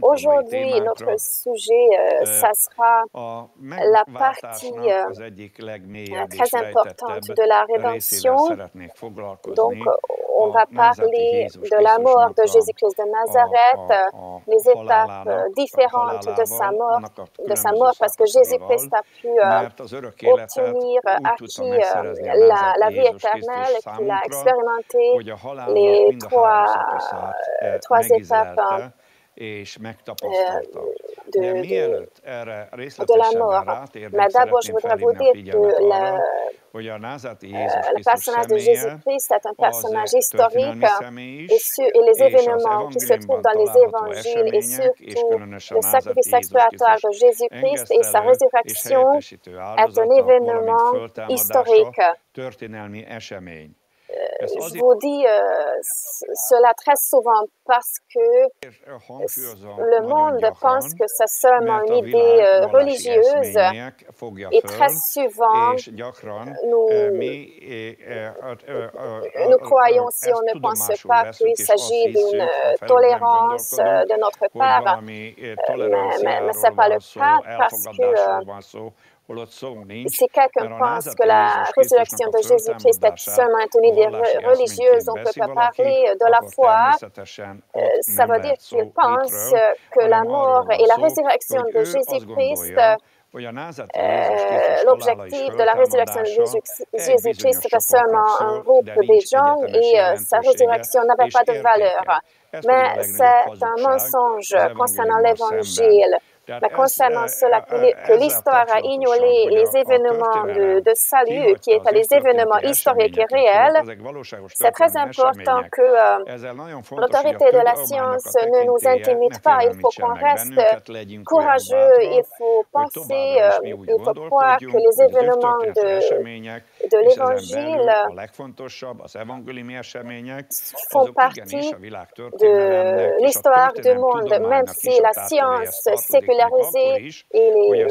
Aujourd'hui, notre sujet, ça sera la partie très importante de la rédemption. Donc, on va parler de la mort de Jésus-Christ de Nazareth, les étapes différentes de sa mort, parce que Jésus-Christ a pu obtenir, acquis la vie éternelle, qu'il a expérimenté les trois étapes de la mort. Mais d'abord, je voudrais vous dire que le personnage de Jésus-Christ est un personnage historique et les événements qui se trouvent dans les évangiles et surtout le sacrifice expiatoire de Jésus-Christ et sa résurrection est un événement historique. Je vous dis cela très souvent parce que le monde pense que c'est seulement une idée religieuse et très souvent nous croyons, si on ne pense pas qu'il s'agit d'une tolérance de notre part, mais ce n'est pas le cas parce que si quelqu'un pense que la résurrection de Jésus-Christ est seulement une idée religieuse, on ne peut pas parler de la foi. Ça veut dire qu'il pense que la mort et la résurrection de Jésus-Christ, l'objectif de la résurrection de Jésus-Christ, c'était seulement un groupe des gens et sa résurrection n'avait pas de valeur. Mais c'est un mensonge concernant l'Évangile. Mais concernant cela, que l'histoire a ignoré les événements de salut, qui étaient les événements historiques et réels, c'est très important que l'autorité de la science ne nous intimide pas. Il faut qu'on reste courageux, il faut penser, il faut croire que les événements de l'Évangile font partie de l'histoire du monde, même si la science sécularisée et les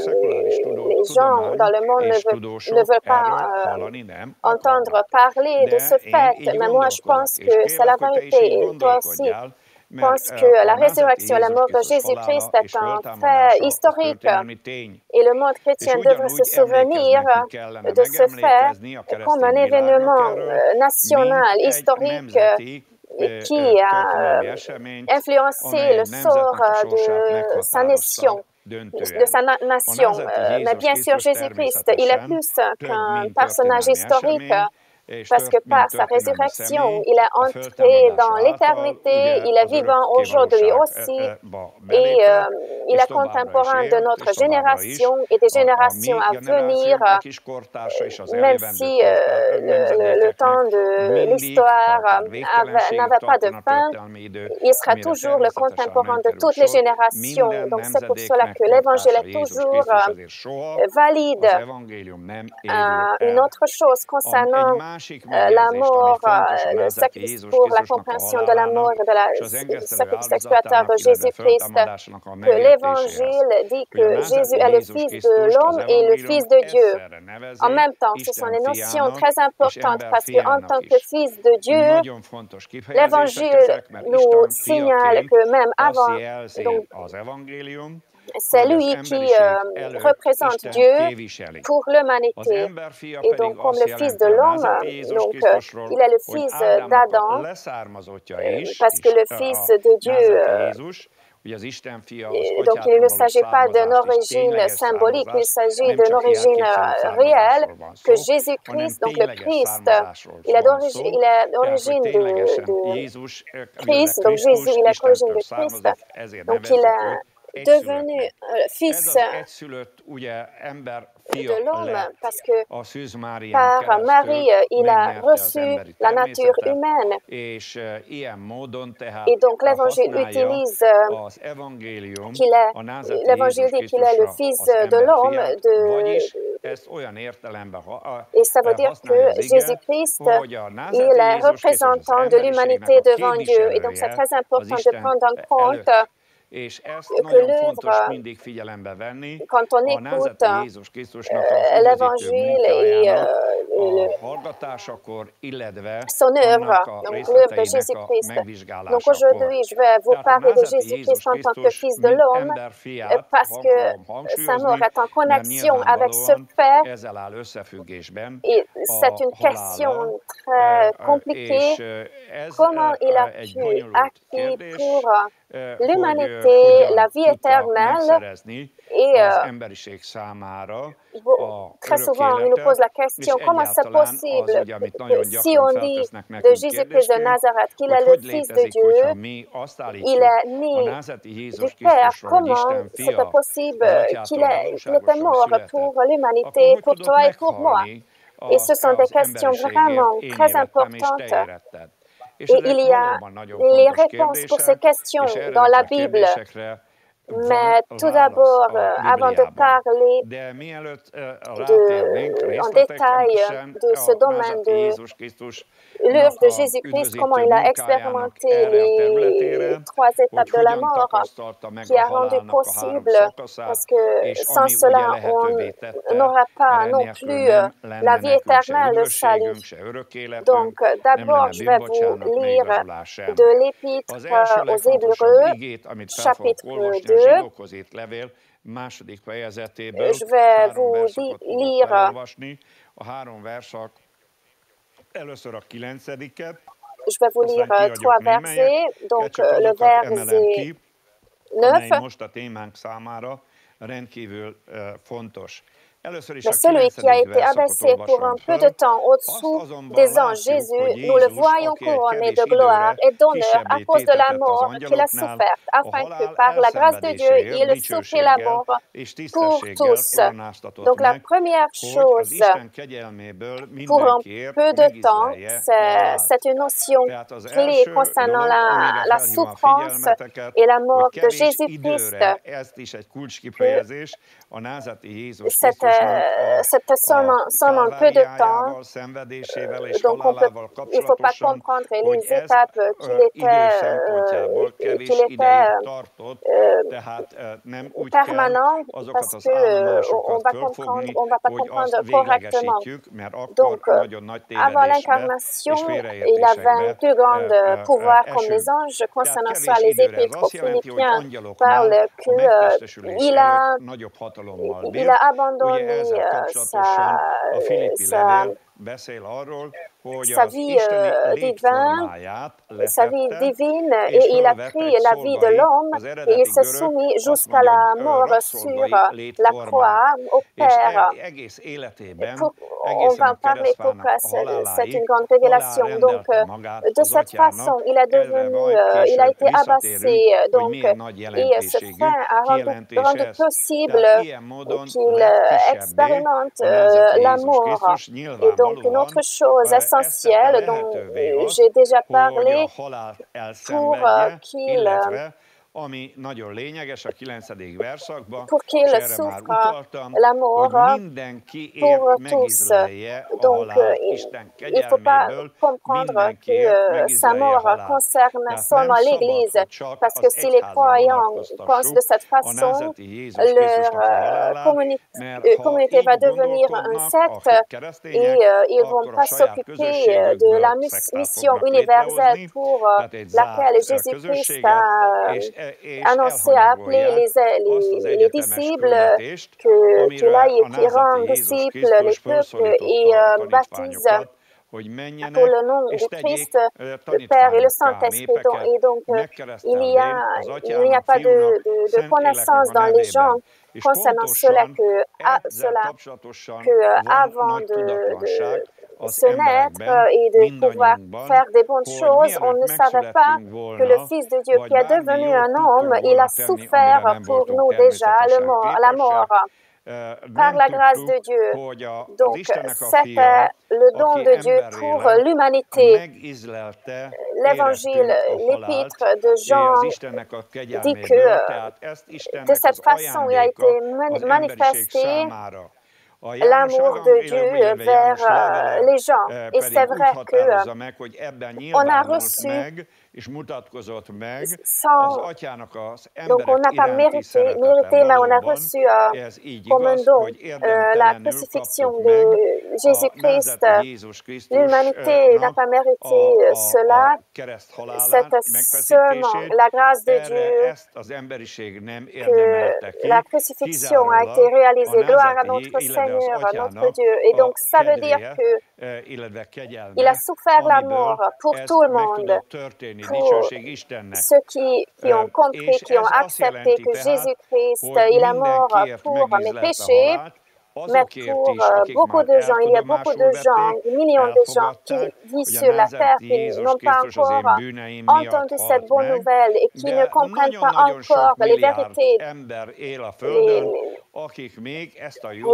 gens dans le monde ne veulent pas entendre parler de ce fait. Mais moi, je pense que c'est la vérité. Et toi aussi pense que la résurrection et la mort de Jésus-Christ est un fait historique et le monde chrétien devrait se souvenir de ce fait comme un événement national, historique qui a influencé le sort de sa nation. Mais bien sûr, Jésus-Christ, il est plus qu'un personnage historique parce que par sa résurrection, il est entré dans l'éternité, il est vivant aujourd'hui aussi et il est contemporain de notre génération et des générations à venir, même si le temps de l'histoire n'avait pas de fin, il sera toujours le contemporain de toutes les générations. Donc c'est pour cela que l'Évangile est toujours valide. Une autre chose concernant la mort, le sacrifice pour la compréhension de la mort et de la sacrifice expiatoire de Jésus-Christ, que l'Évangile dit que Jésus est le Fils de l'homme et le Fils de Dieu. En même temps, ce sont des notions très importantes parce qu'en tant que Fils de Dieu, l'Évangile nous signale que même avant, donc, c'est lui qui représente Dieu pour l'humanité. Et donc, comme le Fils de l'homme, donc, il est le fils d'Adam, parce que le Fils de Dieu, donc il ne s'agit pas d'une origine symbolique, il s'agit d'une origine réelle, que Jésus-Christ, donc le Christ, il est d'origine de Christ, donc Jésus, il est d'origine de Christ, donc il est devenu fils de l'homme parce que par Marie, il a reçu la nature humaine. Et donc l'Évangile utilise l'Évangile dit qu'il est le Fils de l'homme. Et ça veut dire que Jésus-Christ, il est représentant de l'humanité devant Dieu. Et donc c'est très important de prendre en compte que l'œuvre, quand on écoute l'Évangile et son œuvre, donc l'œuvre de Jésus-Christ. Donc aujourd'hui, je vais vous parler de Jésus-Christ en tant que Fils de l'homme parce que sa mort est en connexion avec ce fait. Et c'est une question très compliquée. Comment il a pu acquérir pour l'humanité la vie éternelle et très souvent, on nous pose la question, comment c'est possible que si on dit de Jésus-Christ de Nazareth qu'il est le Fils de Dieu, il est né du Père, comment c'était possible qu'il était mort pour l'humanité, pour toi et pour moi? Et ce sont des questions vraiment très importantes. Et il y a les réponses pour ces questions dans la Bible. Mais tout d'abord, avant de parler en détail de ce domaine de l'œuvre de Jésus-Christ, comment il a expérimenté les 3 étapes de la mort qui a rendu possible, parce que sans cela, on n'aura pas non plus la vie éternelle, le salut. Donc, d'abord, je vais vous lire de l'Épître aux Hébreux, chapitre 2. Je vais vous lire je vais vous lire 3 versets, donc le verset 9. Mais celui qui a été abaissé pour un peu de temps au-dessous des anges, Jésus, nous le voyons couronné de gloire et d'honneur à cause de la mort qu'il a soufferte, afin que par la grâce de Dieu, il souffre la mort pour tous. Donc la première chose, pour un peu de temps, c'est une notion clé concernant la souffrance et la mort de Jésus-Christ. C'était seulement un peu de temps, donc il ne faut pas comprendre les étapes qu'il était permanent parce qu'on on va pas comprendre correctement. Donc, avant l'incarnation, il avait un plus grand pouvoir comme les anges. Concernant ça, les Épîtres aux Philippiens parlent qu'il a abandonné sa vie divine et il a pris la vie de l'homme et il s'est soumis jusqu'à la mort sur la croix au Père. On va en parler pourquoi c'est une grande révélation. Donc, de cette façon, il a été abaissé. Donc, et ce fait a rendu possible qu'il expérimente la mort. Et donc, une autre chose essentielle dont j'ai déjà parlé pour qu'il souffre la mort pour tous. Donc, il ne faut pas comprendre que sa mort concerne seulement l'Église, parce que si les croyants pensent de cette façon, leur communauté va devenir un secte et ils ne vont pas s'occuper de la mission universelle pour laquelle Jésus-Christ a annoncé, a appelé les disciples, qu'il rend disciples les peuples et baptise pour le nom du Christ, le Père et le Saint-Esprit. Et donc, il n'y a pas de connaissance dans les gens concernant cela avant de se naître et de pouvoir faire des bonnes choses, on ne savait pas que le Fils de Dieu qui est devenu un homme, il a souffert pour nous déjà la mort. Par la grâce de Dieu. Donc, c'était le don de Dieu pour l'humanité. L'Évangile, l'Épître de Jean dit que de cette façon, il a été manifesté l'amour de Dieu vers les gens. Et c'est vrai qu'on a reçu donc on n'a pas mérité, mais on a reçu comme un don la crucifixion de Jésus-Christ, l'humanité n'a pas mérité cela. C'est seulement la grâce de Dieu que la crucifixion a été réalisée. Gloire à notre Seigneur, notre Dieu. Et donc, ça veut dire qu'il a souffert la mort pour tout le monde, pour ceux qui ont compris, qui ont accepté que Jésus-Christ, il est mort pour mes péchés. Mais pour beaucoup de gens, il y a beaucoup de gens, des millions de gens qui vivent sur la terre, qui n'ont pas encore entendu cette bonne nouvelle et qui ne comprennent pas encore les vérités. Et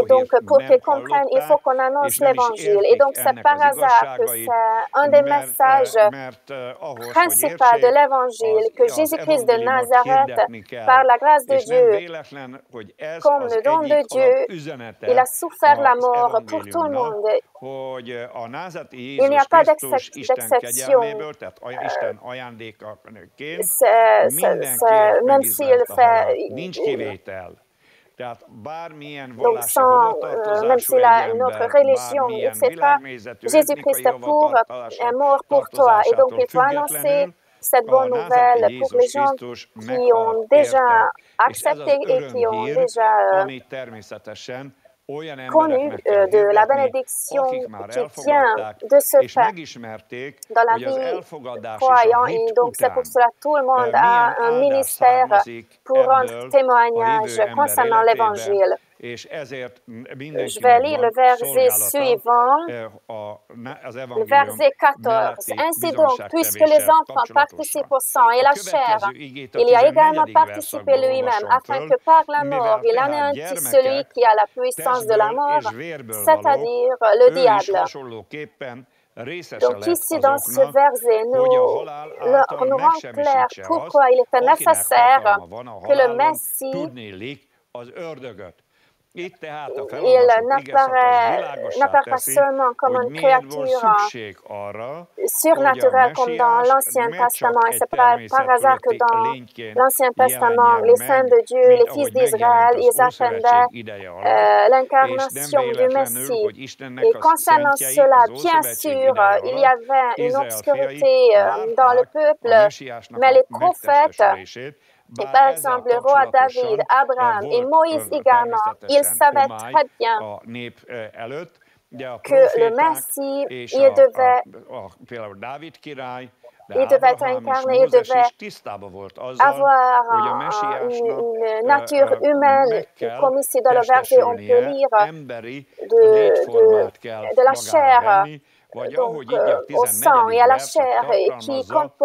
donc, pour qu'ils comprennent, il faut qu'on annonce l'Évangile. Et donc, c'est par hasard que c'est un des messages principaux de l'Évangile, que Jésus-Christ de Nazareth, par la grâce de Dieu, comme le don de Dieu, il a souffert la mort pour tout le monde. Il n'y a pas d'exception. Même s'il fait... Donc, même s'il a une autre religion, etc., Jésus-Christ est mort pour toi. Et donc, il faut annoncer cette bonne nouvelle pour les gens qui ont déjà accepté et qui ont déjà connu de la bénédiction qui vient de ce fait dans la vie croyant. Et donc, c'est pour cela que tout le monde a un ministère pour rendre témoignage concernant l'Évangile. Je vais lire le verset suivant, le verset 14. Ainsi donc, puisque les enfants participent au sang et la chair, il y a également participé lui-même, afin que par la mort, il anéantisse celui qui a la puissance de la mort, c'est-à-dire le diable. Donc ici, dans ce verset, nous rend clair pourquoi il était nécessaire que le Messie il n'apparaît pas seulement comme une créature surnaturelle comme dans l'Ancien Testament. Et c'est par hasard que dans l'Ancien Testament, les saints de Dieu, les fils d'Israël, ils attendaient l'incarnation du Messie. Et concernant cela, bien sûr, il y avait une obscurité dans le peuple, mais les prophètes, et par exemple, le roi David, Abraham et Moïse également, ils savaient très bien que le Messie, il devait être incarné, il devait avoir une nature humaine, comme ici dans le verset, on peut lire de la chair, donc au sang et à la chair, et qui porte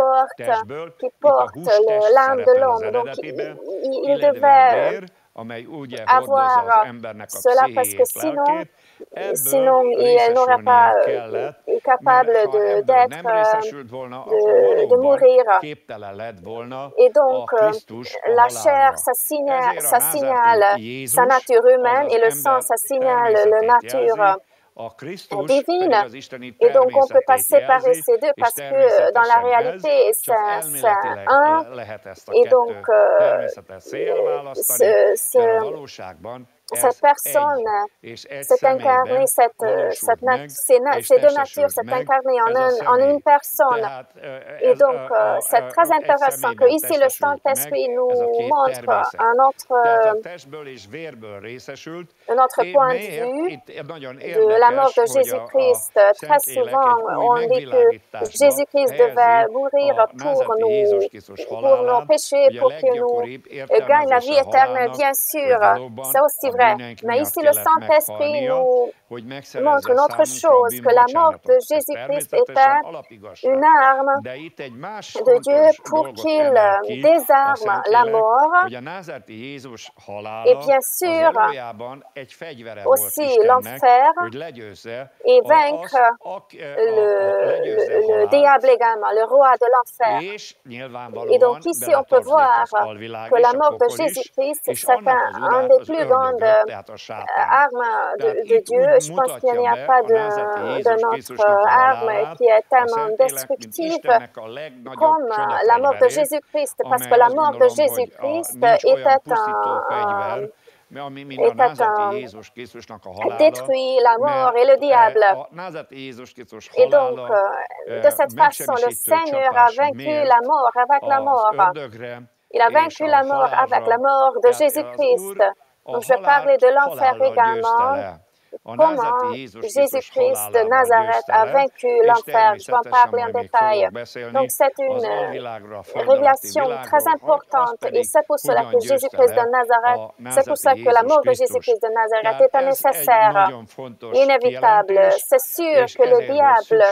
l'âme de l'homme. Donc, il devait avoir cela parce que sinon il n'aurait pas été capable de mourir. Et donc, la chair, ça signale sa nature humaine et le sang, ça signale la nature divine. Et donc, on ne peut pas séparer ces deux parce que dans la réalité, c'est un. Et donc, cette personne s'est incarnée, ces deux natures s'est incarnée en une personne. Et donc, c'est très intéressant que ici le Saint-Esprit nous montre un autre point de vue de la mort de Jésus-Christ. Très souvent, on dit que Jésus-Christ devait mourir pour nos péchés, pour que nous gagnions la vie éternelle. Bien sûr, c'est aussi vrai. Mais ici, le Saint-Esprit nous montre une autre chose, que la mort de Jésus-Christ était une arme de Dieu pour qu'il désarme la mort et bien sûr aussi l'enfer et vaincre le diable également, le roi de l'enfer. Et donc ici, on peut voir que la mort de Jésus-Christ, c'est un des plus grandes armes de Dieu. Je pense qu'il n'y a pas d'une autre arme qui est tellement destructive comme la mort de Jésus-Christ, parce que la mort de Jésus-Christ était détruit la mort et le diable. Et donc, de cette façon, le Seigneur a vaincu la mort avec la mort. Il a vaincu la mort avec la mort de Jésus-Christ. Donc, je vais parler de l'enfer également. Comment Jésus-Christ de Nazareth a vaincu l'enfer. Je vais en parler en détail. Donc, c'est une révélation très importante et c'est pour cela que Jésus-Christ de Nazareth, c'est pour cela que la mort de Jésus-Christ de Nazareth est nécessaire, inévitable. C'est sûr que le diable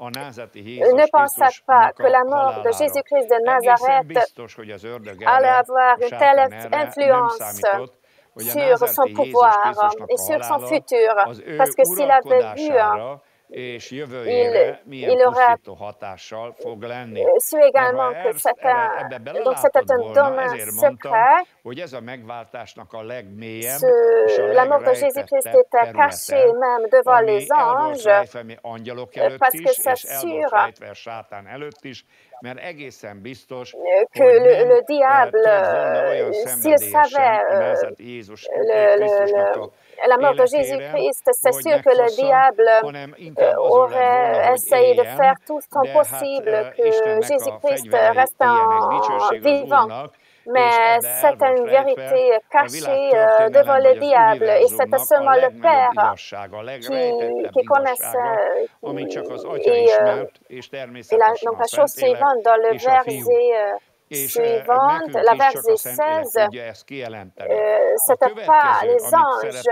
ne pensait pas que la mort de Jésus-Christ de Nazareth allait avoir une telle influence sur son pouvoir et sur son futur, parce que s'il avait vu, il aurait su également que c'était un domaine secret. La mort de Jésus-Christ était cachée même devant les anges, parce que c'est sûr que le diable, s'il savait la mort de Jésus-Christ, c'est sûr que le diable aurait essayé de faire tout son possible que Jésus-Christ reste vivant. Mais c'était une vérité cachée devant le diable et c'était seulement le Père qui connaissait. Donc la chose suivante, dans le verset suivant, la verset 16, c'était pas les anges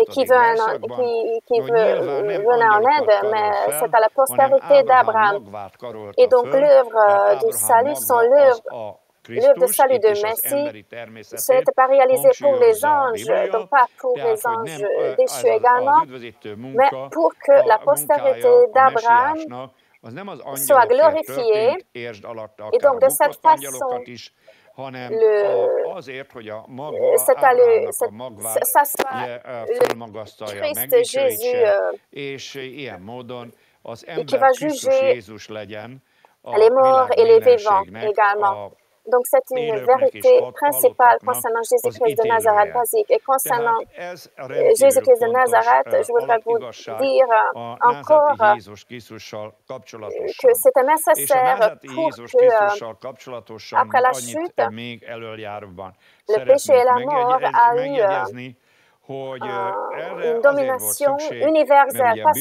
qui venaient en aide, mais c'était la postérité d'Abraham. Et donc l'œuvre du salut, l'œuvre de salut de Messie, ce n'était pas réalisé pour les anges, donc pas pour les anges déchus également, mais pour que la postérité d'Abraham soit glorifiée. Et donc de cette façon, ça soit le Christ Jésus qui va juger les morts et les vivants également. Donc, c'est une vérité principale concernant Jésus-Christ de Nazareth basique. Et concernant Jésus-Christ de Nazareth, je voudrais vous dire encore que c'était nécessaire pour que, après la chute, le péché et la mort a eu une domination universelle, pas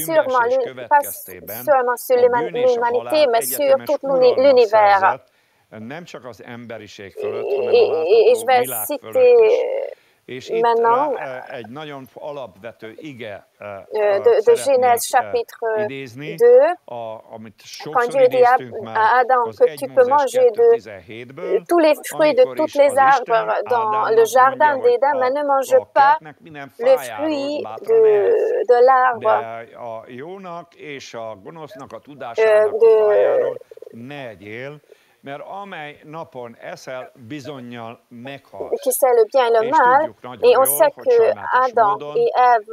seulement sur l'humanité, mais sur tout l'univers. Et je vais citer maintenant de Genèse chapitre 2, quand Dieu dit à Adam que tu peux manger de tous les fruits de tous les arbres dans le jardin d'Éden, mais ne mange pas le fruit de l'arbre qui sait le bien et le mal, et on sait que Adam et Ève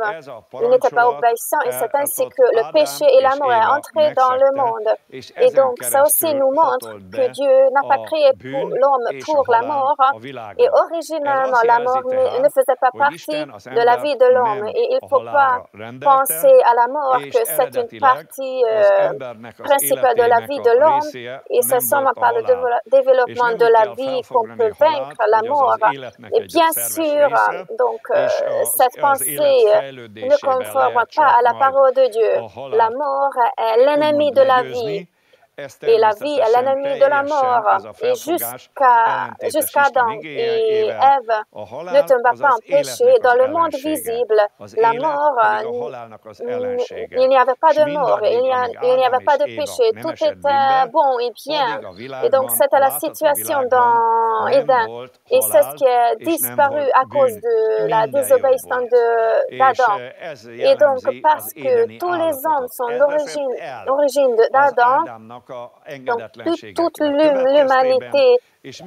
n'étaient pas obéissants, et c'est ainsi que le péché et la mort est entré dans le monde. Et donc, ça aussi nous montre que Dieu n'a pas créé l'homme pour la mort, et originalement, la mort ne faisait pas partie de la vie de l'homme, et il ne faut pas penser à la mort que c'est une partie principale de la vie de l'homme, et c'est seulement par le développement de la vie qu'on peut vaincre la mort. Et bien sûr, donc, cette pensée ne conforme pas à la parole de Dieu. La mort est l'ennemi de la vie. Et la vie est l'ennemi de la mort. Et jusqu'à Adam et Ève ne tombent pas en péché dans le monde visible. La mort, il n'y avait pas de mort, il n'y avait pas de péché. Tout était bon et bien. Et donc, c'était la situation dans Éden. Et c'est ce qui est disparu à cause de la désobéissance d'Adam. Et donc, parce que tous les hommes sont d'origine d'Adam, donc toute l'humanité est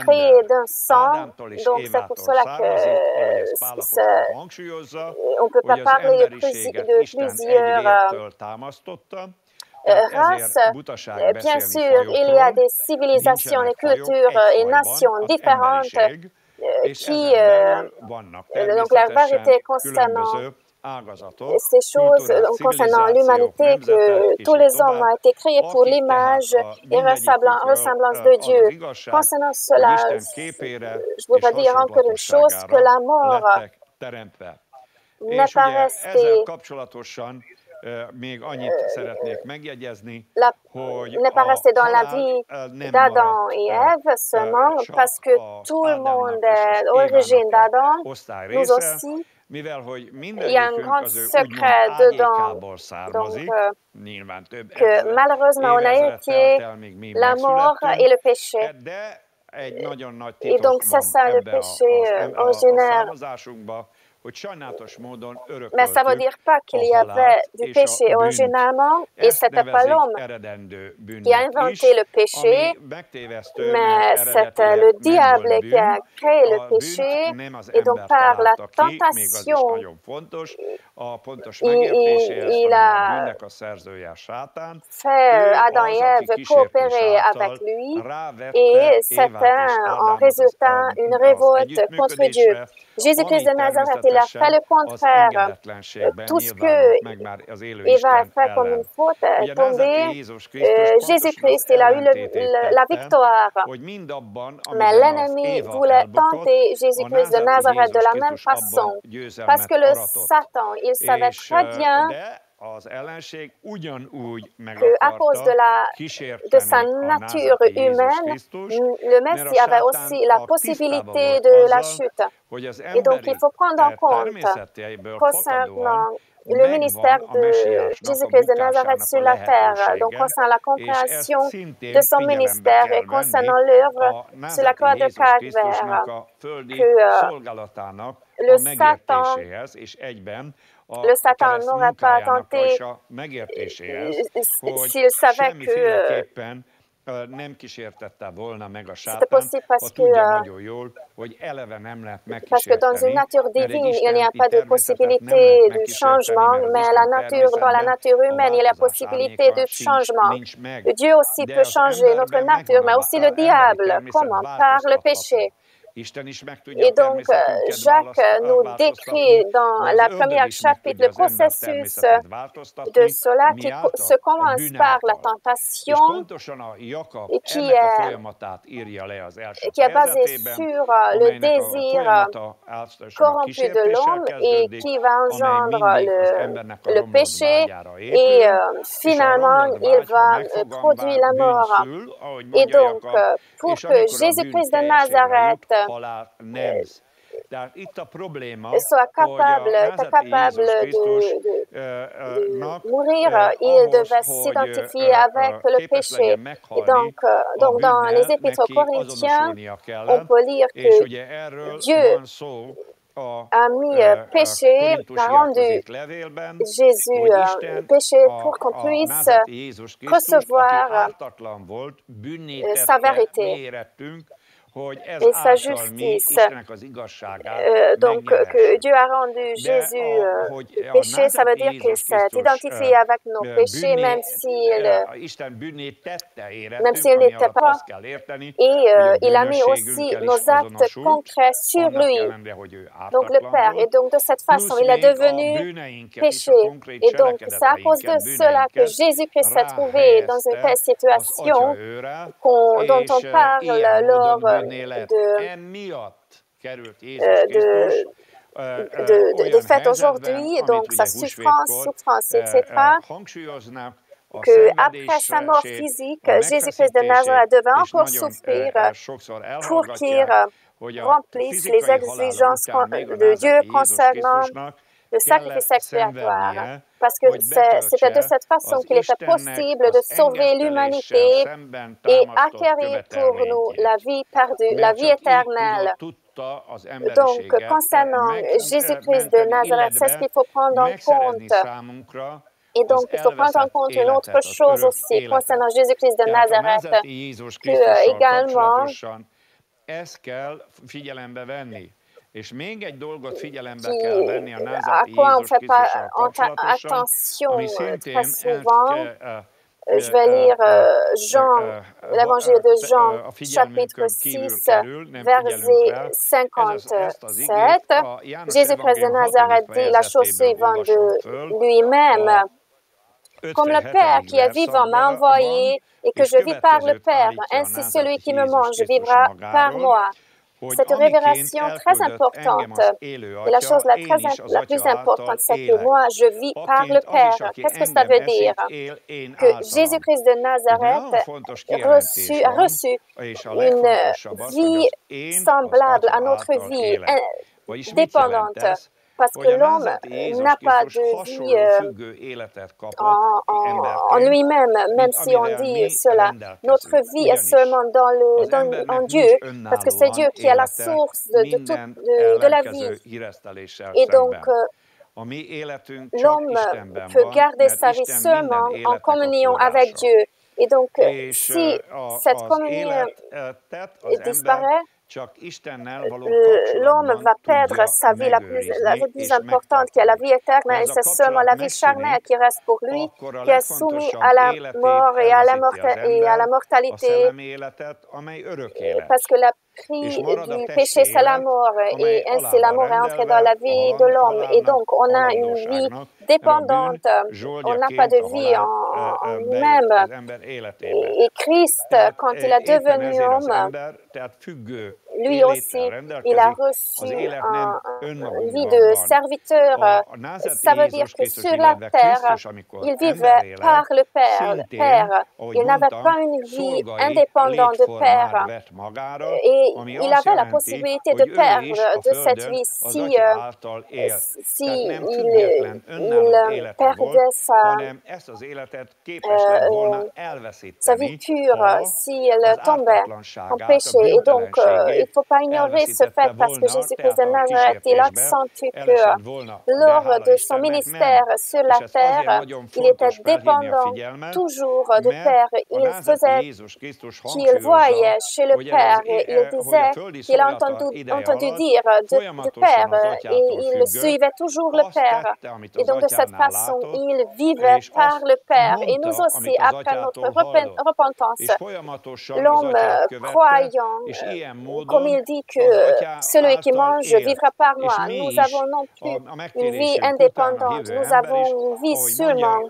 créée d'un sang. Donc c'est pour cela que on ne peut pas parler de plusieurs races. Bien sûr, il y a des civilisations, des cultures et nations différentes qui, donc la variété concernant ces choses concernant l'humanité, que tous les hommes ont été créés pour l'image et ressemblance de Dieu. Concernant cela, je voudrais dire encore une chose, que la mort n'est pas restée dans la vie d'Adam et Ève seulement, parce que tout le monde est l'origine d'Adam, nous aussi. Il y a un grand secret dedans, donc que malheureusement on a hérité la mort et le péché. Et donc c'est ça le péché originaire. Mais ça ne veut dire pas qu'il y avait du péché originalement, et ce n'était pas l'homme qui a inventé le péché, mais c'était le diable qui a créé le péché, et donc par la tentation, il a fait Adam et Ève coopérer avec lui, et c'était en résultant une révolte contre Dieu. Jésus-Christ de Nazareth, il a fait le contraire. Tout ce que Eva a fait comme une faute est tombé. Jésus-Christ, il a eu la victoire. Mais l'ennemi voulait tenter Jésus-Christ de Nazareth de la même façon. Parce que le Satan, il savait très bien qu'à cause de sa nature humaine, le Messie avait aussi la possibilité de la chute. Et donc, il faut prendre en compte, concernant le ministère de Jésus-Christ de Nazareth sur la terre, donc concernant la compréhension de son ministère et concernant l'œuvre sur la croix de Calvaire, que le Satan n'aurait pas tenté s'il savait que c'était possible parce que dans une nature divine, il n'y a pas de possibilité de changement, mais dans la nature humaine, il y a la possibilité de changement. Dieu aussi peut changer notre nature, mais aussi le diable. Comment? Par le péché. Et donc, Jacques nous décrit dans la première chapitre le processus de cela qui se commence par la tentation et qui est basé sur le désir corrompu de l'homme et qui va engendrer le péché et finalement il va produire la mort. Et donc, pour que Jésus-Christ de Nazareth soit capable de mourir, il devait s'identifier avec le péché. Et donc dans les épîtres aux Corinthiens, on peut lire que Dieu a mis péché, a rendu Jésus péché pour qu'on puisse recevoir sa vérité et sa justice. Donc, que Dieu a rendu Jésus péché, ça veut dire qu'il s'est identifié avec nos péchés, même s'il n'était pas. Et il a mis aussi nos actes concrets sur lui, donc le Père. Et donc, de cette façon, il est devenu péché. Et donc, c'est à cause de cela que Jésus-Christ s'est trouvé dans une telle situation dont on parle lors de fête aujourd'hui, donc sa souffrance, etc., qu'après sa mort physique, Jésus-Christ de Nazareth devait encore souffrir pour qu'il remplisse les exigences de Dieu concernant le sacrifice expiatoire, parce que c'était de cette façon qu'il était possible de sauver l'humanité et acquérir pour nous la vie perdue, la vie éternelle. Donc, concernant Jésus-Christ de Nazareth, c'est ce qu'il faut prendre en compte. Et donc, il faut prendre en compte une autre chose aussi concernant Jésus-Christ de Nazareth, que également, à quoi on ne fait pas attention très souvent, Je vais lire l'Évangile de Jean, chapitre 6, verset 57. Jésus-Christ de Nazareth dit la chose suivante de lui-même. Comme le Père qui est vivant m'a envoyé et que je vis par le Père, ainsi celui qui me mange vivra par moi. C'est une révélation très importante. Et la chose la plus importante, c'est que moi, je vis par le Père. Qu'est-ce que ça veut dire? Que Jésus-Christ de Nazareth a reçu une vie semblable à notre vie, dépendante. Parce que l'homme n'a pas de vie en lui-même, même si on dit cela. Notre vie est seulement en Dieu, parce que c'est Dieu qui est la source de la vie. Et donc, l'homme peut garder sa vie seulement en communion avec Dieu. Et donc, si cette communion disparaît, l'homme va perdre sa vie la plus importante, qui est la vie éternelle, et c'est seulement la vie charnelle qui reste pour lui, qui est soumis à la mort et à la mortalité, parce que la prix du péché, c'est la mort, et ainsi la mort est entrée dans la vie de l'homme. Et donc, on a une vie dépendante, on n'a pas de vie en nous-mêmes. Et Christ, quand il est devenu homme, lui aussi, il a reçu une vie de serviteur. Ça veut dire que sur la terre, il vivait par le Père. Il n'avait pas une vie indépendante de Père. Et il avait la possibilité de perdre de cette vie si il perdait sa vie pure, s'il tombait en péché. Et donc, il ne faut pas ignorer ce fait parce que Jésus-Christ de Nazareth, il accentue que lors de son ministère sur la terre, il était dépendant toujours du Père. Il faisait qu'il voyait chez le Père et il disait qu'il a entendu dire du Père et il suivait toujours le Père. Et donc, de cette façon, il vivait par le Père. Et nous aussi, après notre repentance, l'homme croyant, comme il dit que celui qui mange vivra par moi, nous avons non plus une vie indépendante, nous avons une vie seulement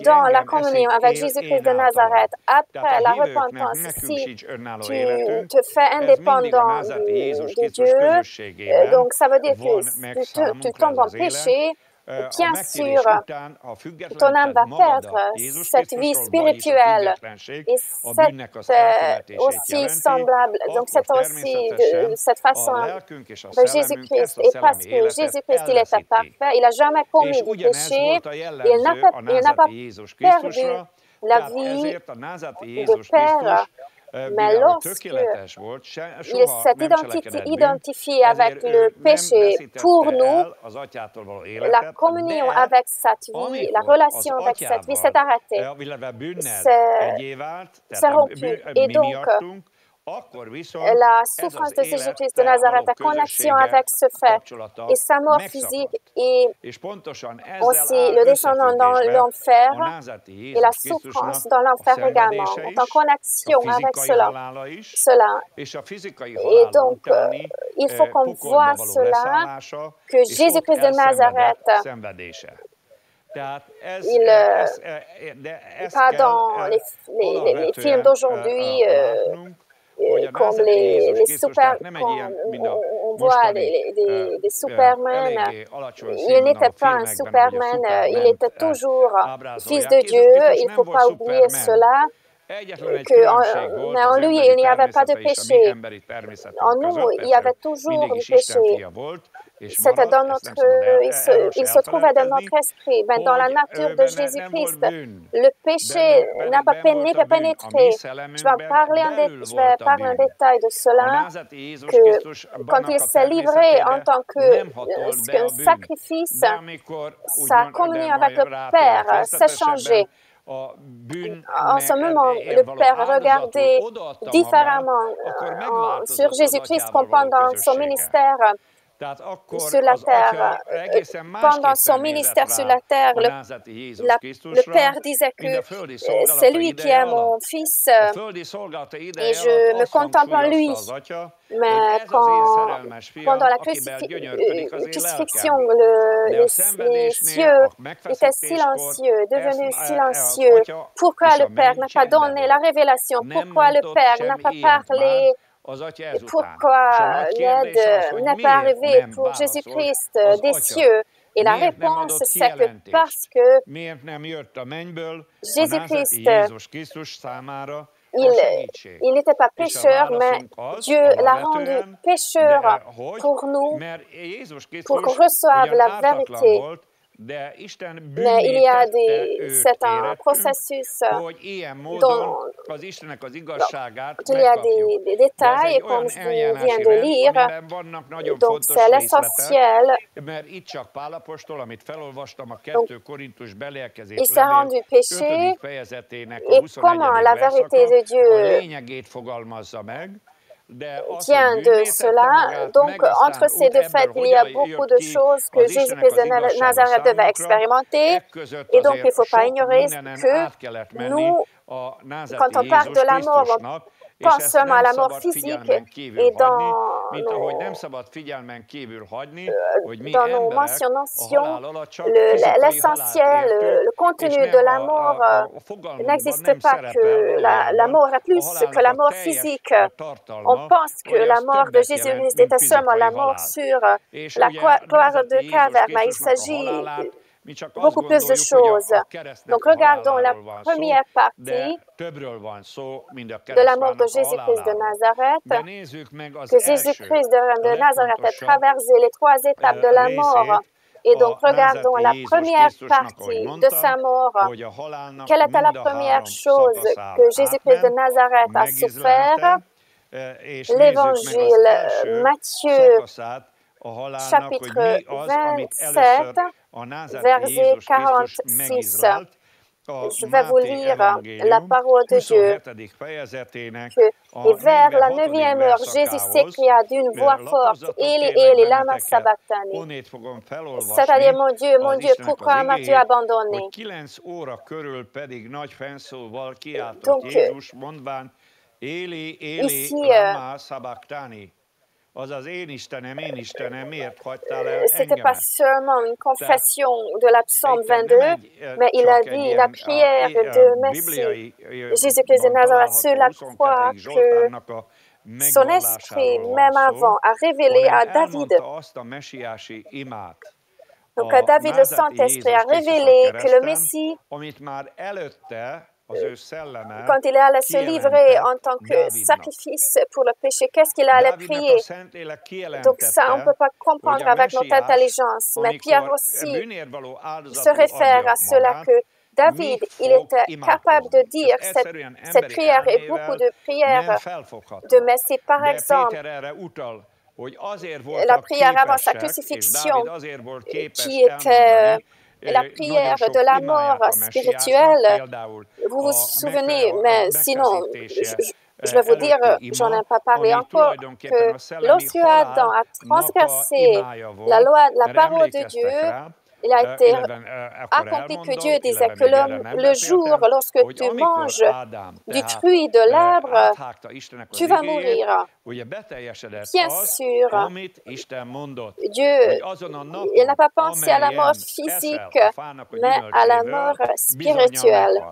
dans la communion avec Jésus-Christ de Nazareth. Après la repentance, si tu te fais indépendant de Dieu, donc ça veut dire que tu tombes en péché. Bien sûr, ton âme va perdre cette vie spirituelle et c'est aussi semblable, donc c'est aussi de cette façon de Jésus-Christ. Et parce que Jésus-Christ, il était parfait, il n'a jamais commis de péché, il n'a pas perdu la vie de Père. Mais lorsqu'il s'est identifié avec le péché pour nous, la communion avec cette vie, la relation avec cette vie s'est arrêtée, s'est rompue. Et donc, la souffrance de Jésus-Christ de Nazareth, la connexion avec ce fait et sa mort physique et aussi le descendant dans l'enfer et la souffrance dans l'enfer également, est en connexion avec cela. Et donc, il faut qu'on voit cela, que Jésus-Christ de Nazareth, pas dans les films d'aujourd'hui, comme on voit des Superman. Il n'était pas un Superman, il était toujours fils de Dieu. Il ne faut pas oublier cela. Mais en lui, il n'y avait pas de péché. En nous, il y avait toujours du péché. C'était dans il se trouvait dans notre esprit, mais dans la nature de Jésus-Christ. Le péché n'a pas pénétré. Je vais parler en détail de cela, que quand il s'est livré en tant qu'un sacrifice, sa communion avec le Père s'est changée. En ce moment, le Père regardait différemment sur Jésus-Christ comme pendant son ministère. sur la terre. Pendant son ministère sur la terre, le Père disait que c'est lui qui est mon fils et je me contemple en lui. Mais pendant la crucifixion, les cieux étaient silencieux, devenus silencieux. Pourquoi le Père n'a pas donné la révélation? Pourquoi le Père n'a pas parlé? Pourquoi l'aide n'est pas arrivée pour Jésus-Christ des cieux? Et la réponse, c'est que parce que Jésus-Christ, il n'était pas pécheur, mais Dieu l'a rendu pécheur pour nous, pour qu'on reçoive la vérité. Mais il y a c'est un processus dont il y a des détails, comme je viens de lire. Donc, c'est l'essentiel. Donc, il s'est rendu péché et comment la vérité de Dieu tient de cela. Donc, entre ces deux faits, il y a beaucoup de choses que Jésus-Christ de Nazareth devait expérimenter. Et donc, il ne faut pas ignorer que nous, quand on parle de la mort, on pense seulement à la mort physique et dans nos mentions, l'essentiel, le contenu de la mort n'existe pas, que la mort est plus que la mort physique. On pense que la mort de Jésus-Christ était seulement la mort sur la croix de Calvaire, mais il s'agit beaucoup plus de choses. Donc, regardons la première partie de la mort de Jésus-Christ de Nazareth, que Jésus-Christ de Nazareth a traversé les 3 étapes de la mort. Et donc, regardons la première partie de sa mort. Quelle était la première chose que Jésus-Christ de Nazareth a souffert? L'Évangile Matthieu, chapitre 27, verset 46. Je vais vous lire la parole de Dieu. Et vers la 9e heure, Jésus s'écria d'une voix forte, Eli, Eli, lama sabachthani. C'est-à-dire, mon Dieu, pourquoi m'as-tu abandonné? Donc, ici, c'était pas seulement une confession de la Psaume 22, mais il a dit la prière de Messie. Jésus-Christ de Nazareth sur la croix que son esprit, même avant, a révélé à David. Donc, à David, le Saint-Esprit a révélé que le Messie, quand il allait se livrer en tant que sacrifice pour le péché, qu'est-ce qu'il allait prier? Donc ça, on ne peut pas comprendre avec notre intelligence. Mais Pierre aussi se réfère à cela que David, il était capable de dire cette prière et beaucoup de prières de Messie. Par exemple, la prière avant sa crucifixion, qui était la prière de la mort spirituelle. Vous vous souvenez, mais sinon, je vais vous dire, j'en ai pas parlé encore, que lorsque Adam a transgressé la loi, la parole de Dieu, il a été accompli que Dieu disait que le jour, lorsque tu manges du fruit de l'arbre, tu vas mourir. Bien sûr, Dieu, il n'a pas pensé à la mort physique, mais à la mort spirituelle.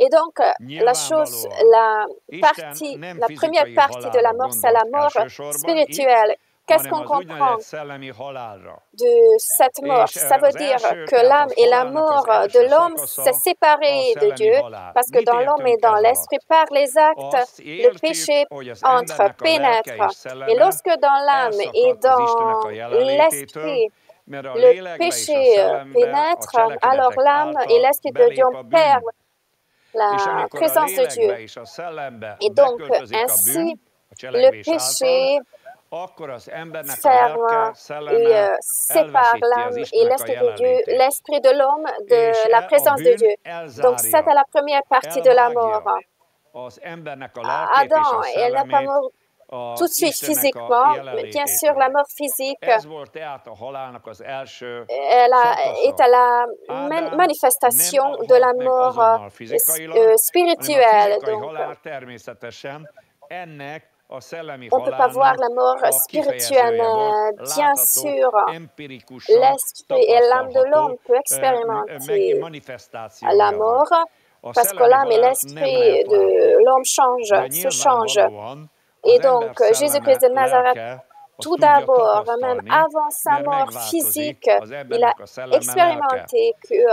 Et donc, la première partie de la mort, c'est la mort spirituelle. Qu'est-ce qu'on comprend de cette mort? Ça veut dire que l'âme et la mort de l'homme s'est séparée de Dieu, parce que dans l'homme et dans l'esprit, par les actes, le péché pénètre. Et lorsque dans l'âme et dans l'esprit, le péché pénètre, alors l'âme et l'esprit de Dieu perdent la présence de Dieu. Et donc, ainsi, le péché ferme et sépare l'âme et l'esprit de Dieu, l'esprit de l'homme de la présence de Dieu. Donc, c'était la première partie de la mort. Adam, il n'a pas tout de suite physiquement. Bien sûr, la mort physique est à la manifestation de la mort spirituelle. Donc, on ne peut pas voir la mort spirituelle, mais bien sûr, l'esprit et l'âme de l'homme peuvent expérimenter la mort parce que l'âme et l'esprit de l'homme se changent. Et donc, Jésus-Christ de Nazareth, tout d'abord, même avant sa mort physique, il a expérimenté qu'il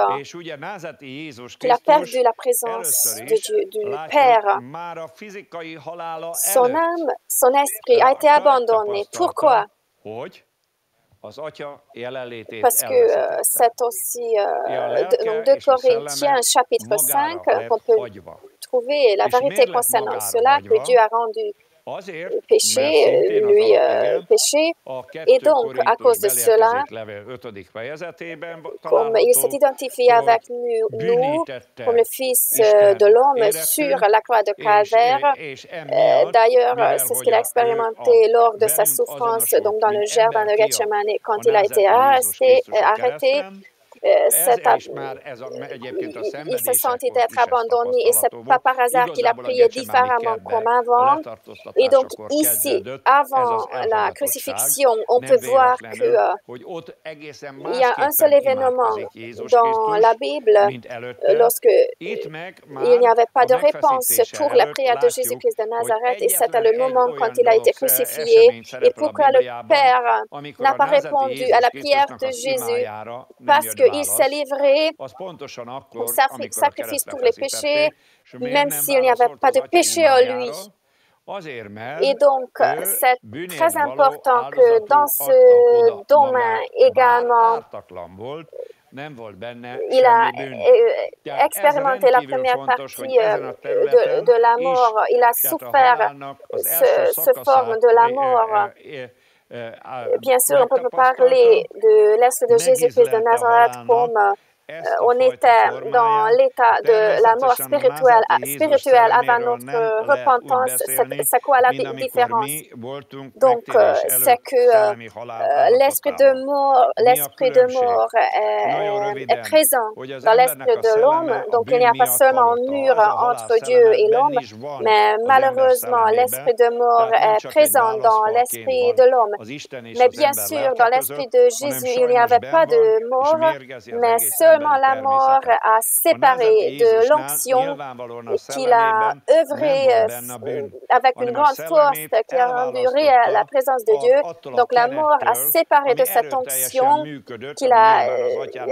a perdu la présence de Dieu, du Père. Son âme, son esprit a été abandonné. Pourquoi? Parce que c'est aussi donc 2 Corinthiens chapitre 5 qu'on peut trouver la vérité concernant cela, que Dieu a rendu péché, lui péché, et donc à cause de cela, comme il s'est identifié avec nous comme le Fils de l'homme sur la croix de Calvaire, d'ailleurs, c'est ce qu'il a expérimenté lors de sa souffrance donc dans le jardin de Gethsemane quand il a été arrêté. Il se sentit être abandonné et ce n'est pas par hasard qu'il a prié différemment comme avant. Et donc ici, avant la crucifixion, on peut voir qu'il y a un seul événement dans la Bible lorsque il n'y avait pas de réponse pour la prière de Jésus-Christ de Nazareth et c'était le moment quand il a été crucifié. Et pourquoi le Père n'a pas répondu à la prière de Jésus? Parce qu'il s'est livré comme sacrifice pour les péchés, même s'il n'y avait pas de péché en lui. Et donc, c'est très important que dans ce domaine également, il a expérimenté la première partie de la mort. Il a souffert ce forme de la mort. Bien sûr, on peut parler de l'Est de Jésus-Christ de Nazareth comme on était dans l'état de la mort spirituelle avant notre repentance. C'est quoi la différence? Donc, c'est que l'esprit de mort est présent dans l'esprit de l'homme. Donc, il n'y a pas seulement un mur entre Dieu et l'homme, mais malheureusement, l'esprit de mort est présent dans l'esprit de l'homme. Mais bien sûr, dans l'esprit de Jésus, il n'y avait pas de mort, mais seulement la mort a séparé de l'onction qu'il a œuvré avec une grande force qui a rendu réelle la présence de Dieu. Donc la mort a séparé de cette onction qu'il a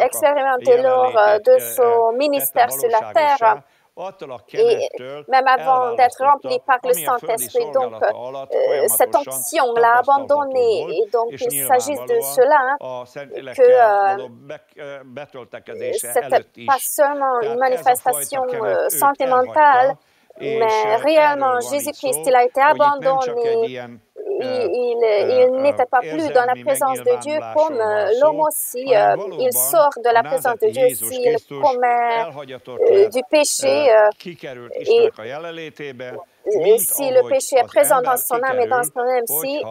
expérimentée lors de son ministère sur la terre. Et même avant d'être rempli par le Saint-Esprit, donc cette onction l'a abandonné. Et donc il s'agit de cela que c'était pas seulement une manifestation sentimentale, mais réellement Jésus-Christ, il a été abandonné. Il n'était pas plus dans la présence de Dieu comme l'homme aussi. Il sort de la présence de Dieu s'il commet du péché. Et si le péché est présent dans son âme et dans son esprit,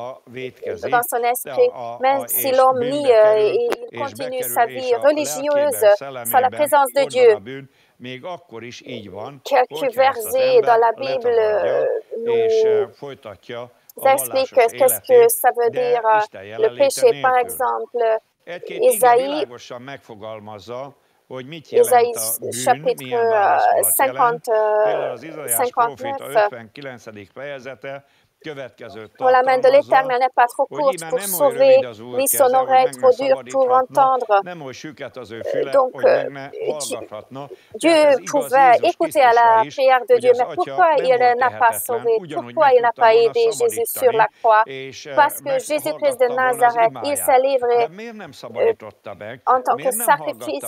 même si l'homme nie et il continue sa vie religieuse sans la présence de Dieu. Quelques versets dans la Bible nous expliquent qu'est-ce que ça veut dire le péché. Par exemple, Ésaïe chapitre 59. Pour la main de l'Éternel n'est pas trop courte pour sauver, ni son oreille trop dure pour entendre. Donc, Dieu pouvait écouter à la prière de Dieu, mais pourquoi il n'a pas sauvé? Pourquoi il n'a pas aidé Jésus sur la croix? Parce que Jésus-Christ de Nazareth, il s'est livré en tant que sacrifice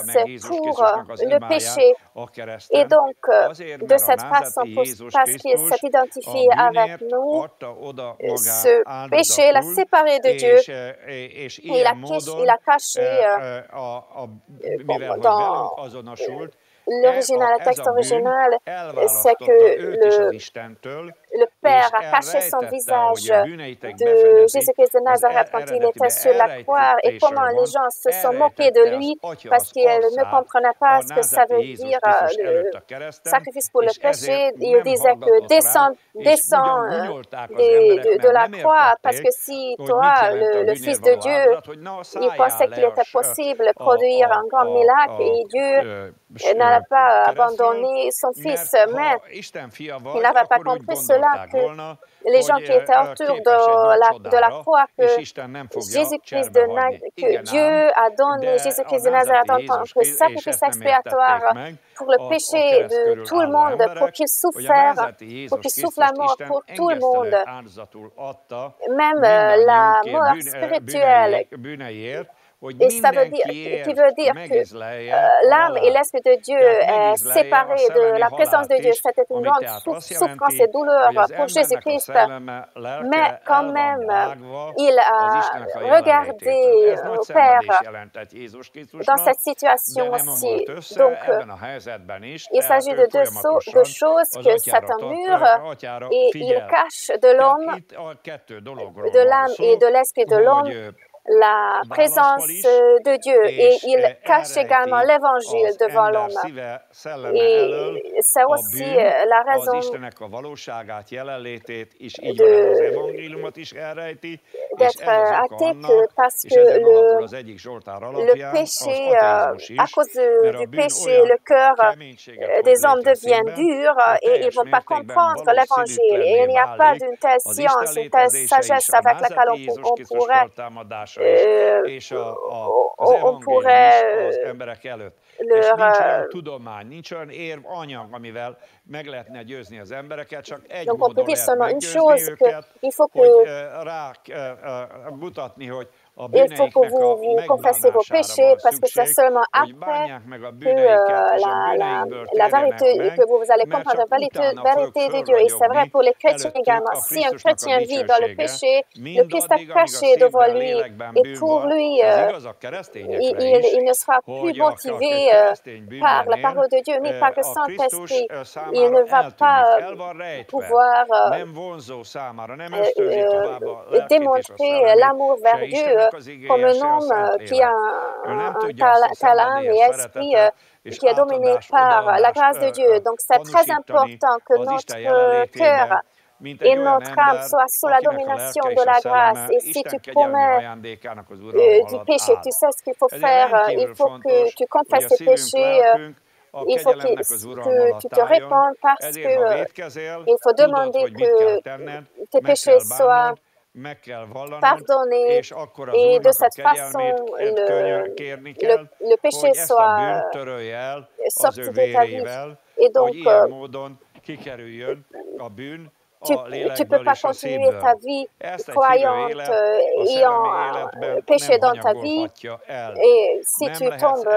pour le péché. Et donc, de cette façon, parce qu'il s'est identifié avec nous, ce péché l'a séparé de Dieu et il a caché dans l'original, le texte original, c'est que le Père a caché son visage de Jésus-Christ de Nazareth quand il était sur la croix et comment les gens se sont moqués de lui parce qu'ils ne comprenaient pas ce que ça veut dire le sacrifice pour le péché. Ils disaient que descends de la croix parce que si toi, le Fils de Dieu, il pensait qu'il était possible de produire un grand miracle et Dieu n'allait pas abandonner son Fils, mais il n'avait pas compris cela, que les gens qui étaient autour de la croix, que Jésus-Christ que Dieu a donné Jésus-Christ de Nazareth en tant que sacrifice expiatoire pour le péché de tout le monde, pour qu'il souffre la mort pour tout le monde, même la mort spirituelle. Et ça veut dire, qui veut dire que l'âme et l'esprit de Dieu est séparé de la présence de Dieu. C'était une grande souffrance et douleur pour Jésus-Christ. Mais quand même, il a regardé au Père dans cette situation-ci. Donc, il s'agit de deux choses, que c'est un mur et il cache de l'homme, de l'âme et de l'esprit de l'homme, la présence de Dieu et il cache également l'évangile devant l'homme. Et c'est aussi la raison d'être athée, parce que le péché, à cause du péché, le cœur des hommes devient dur et ils ne vont pas comprendre l'évangile. Et il n'y a pas d'une telle science, une telle sagesse avec laquelle on pourrait donc on peut dire seulement une chose, qu'il faut que vous confessiez vos péchés, parce que c'est seulement après que la vérité, que vous allez comprendre la vérité de Dieu. Et c'est vrai pour les chrétiens également. Si un chrétien vit dans le péché, le Christ est caché devant lui, et pour lui, il ne sera plus motivé par la parole de Dieu, ni par le Saint-Esprit. Il ne va pas pouvoir démontrer l'amour vers Dieu comme un homme qui a un talent et esprit qui est dominé par la grâce de Dieu. Donc, c'est très important que notre cœur et notre âme soient sous la domination de la grâce. Et si tu commets du péché, tu sais ce qu'il faut faire. Il faut que tu confesses tes péchés. Il faut que tu te répandes, parce qu'il faut demander que tes péchés soient pardonnés et de cette façon le péché soit sorti de ta vie. Et donc tu ne peux pas continuer ta vie croyante ayant péché dans ta vie. Et si tu tombes,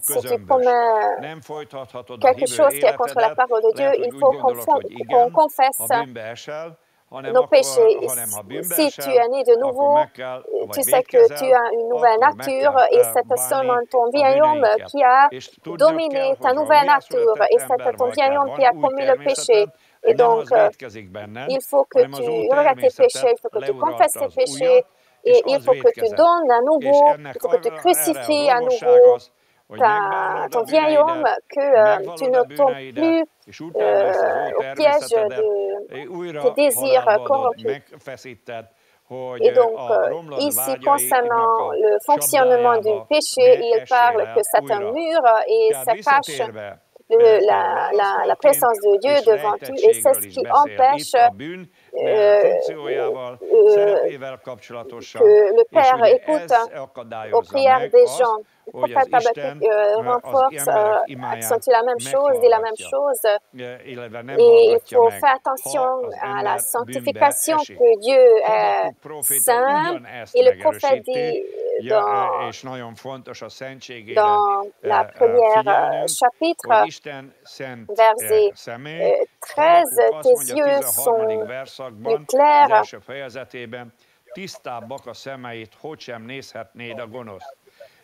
si tu commets quelque chose qui est contre la parole de Dieu, il faut qu'on confesse nos péchés. Si tu es né de nouveau, tu sais que tu as une nouvelle nature et c'est seulement ton vieil homme qui a dominé ta nouvelle nature et c'est ton vieil homme qui a commis le péché. Et donc, il faut que tu regardes tes péchés, il faut que tu confesses tes péchés et il faut que tu donnes à nouveau, il faut que tu crucifies à nouveau ton vieil homme, que tu ne tombes plus au piège de tes désirs corrompus. Et donc, ici, concernant le fonctionnement du péché, il parle que c'est un mur et ça cache la présence de Dieu devant toi, et c'est ce qui empêche que le Père écoute aux prières des gens. Le prophète Habakkuk accentue la même chose, dit la même chose. Et il faut faire attention à la sanctification, que Dieu est saint. Et le prophète dit dans la première chapitre, verset 13, tes yeux sont plus clairs. Tisztábbak a szemeid, hogy sem nézhetnéd a gonoszt,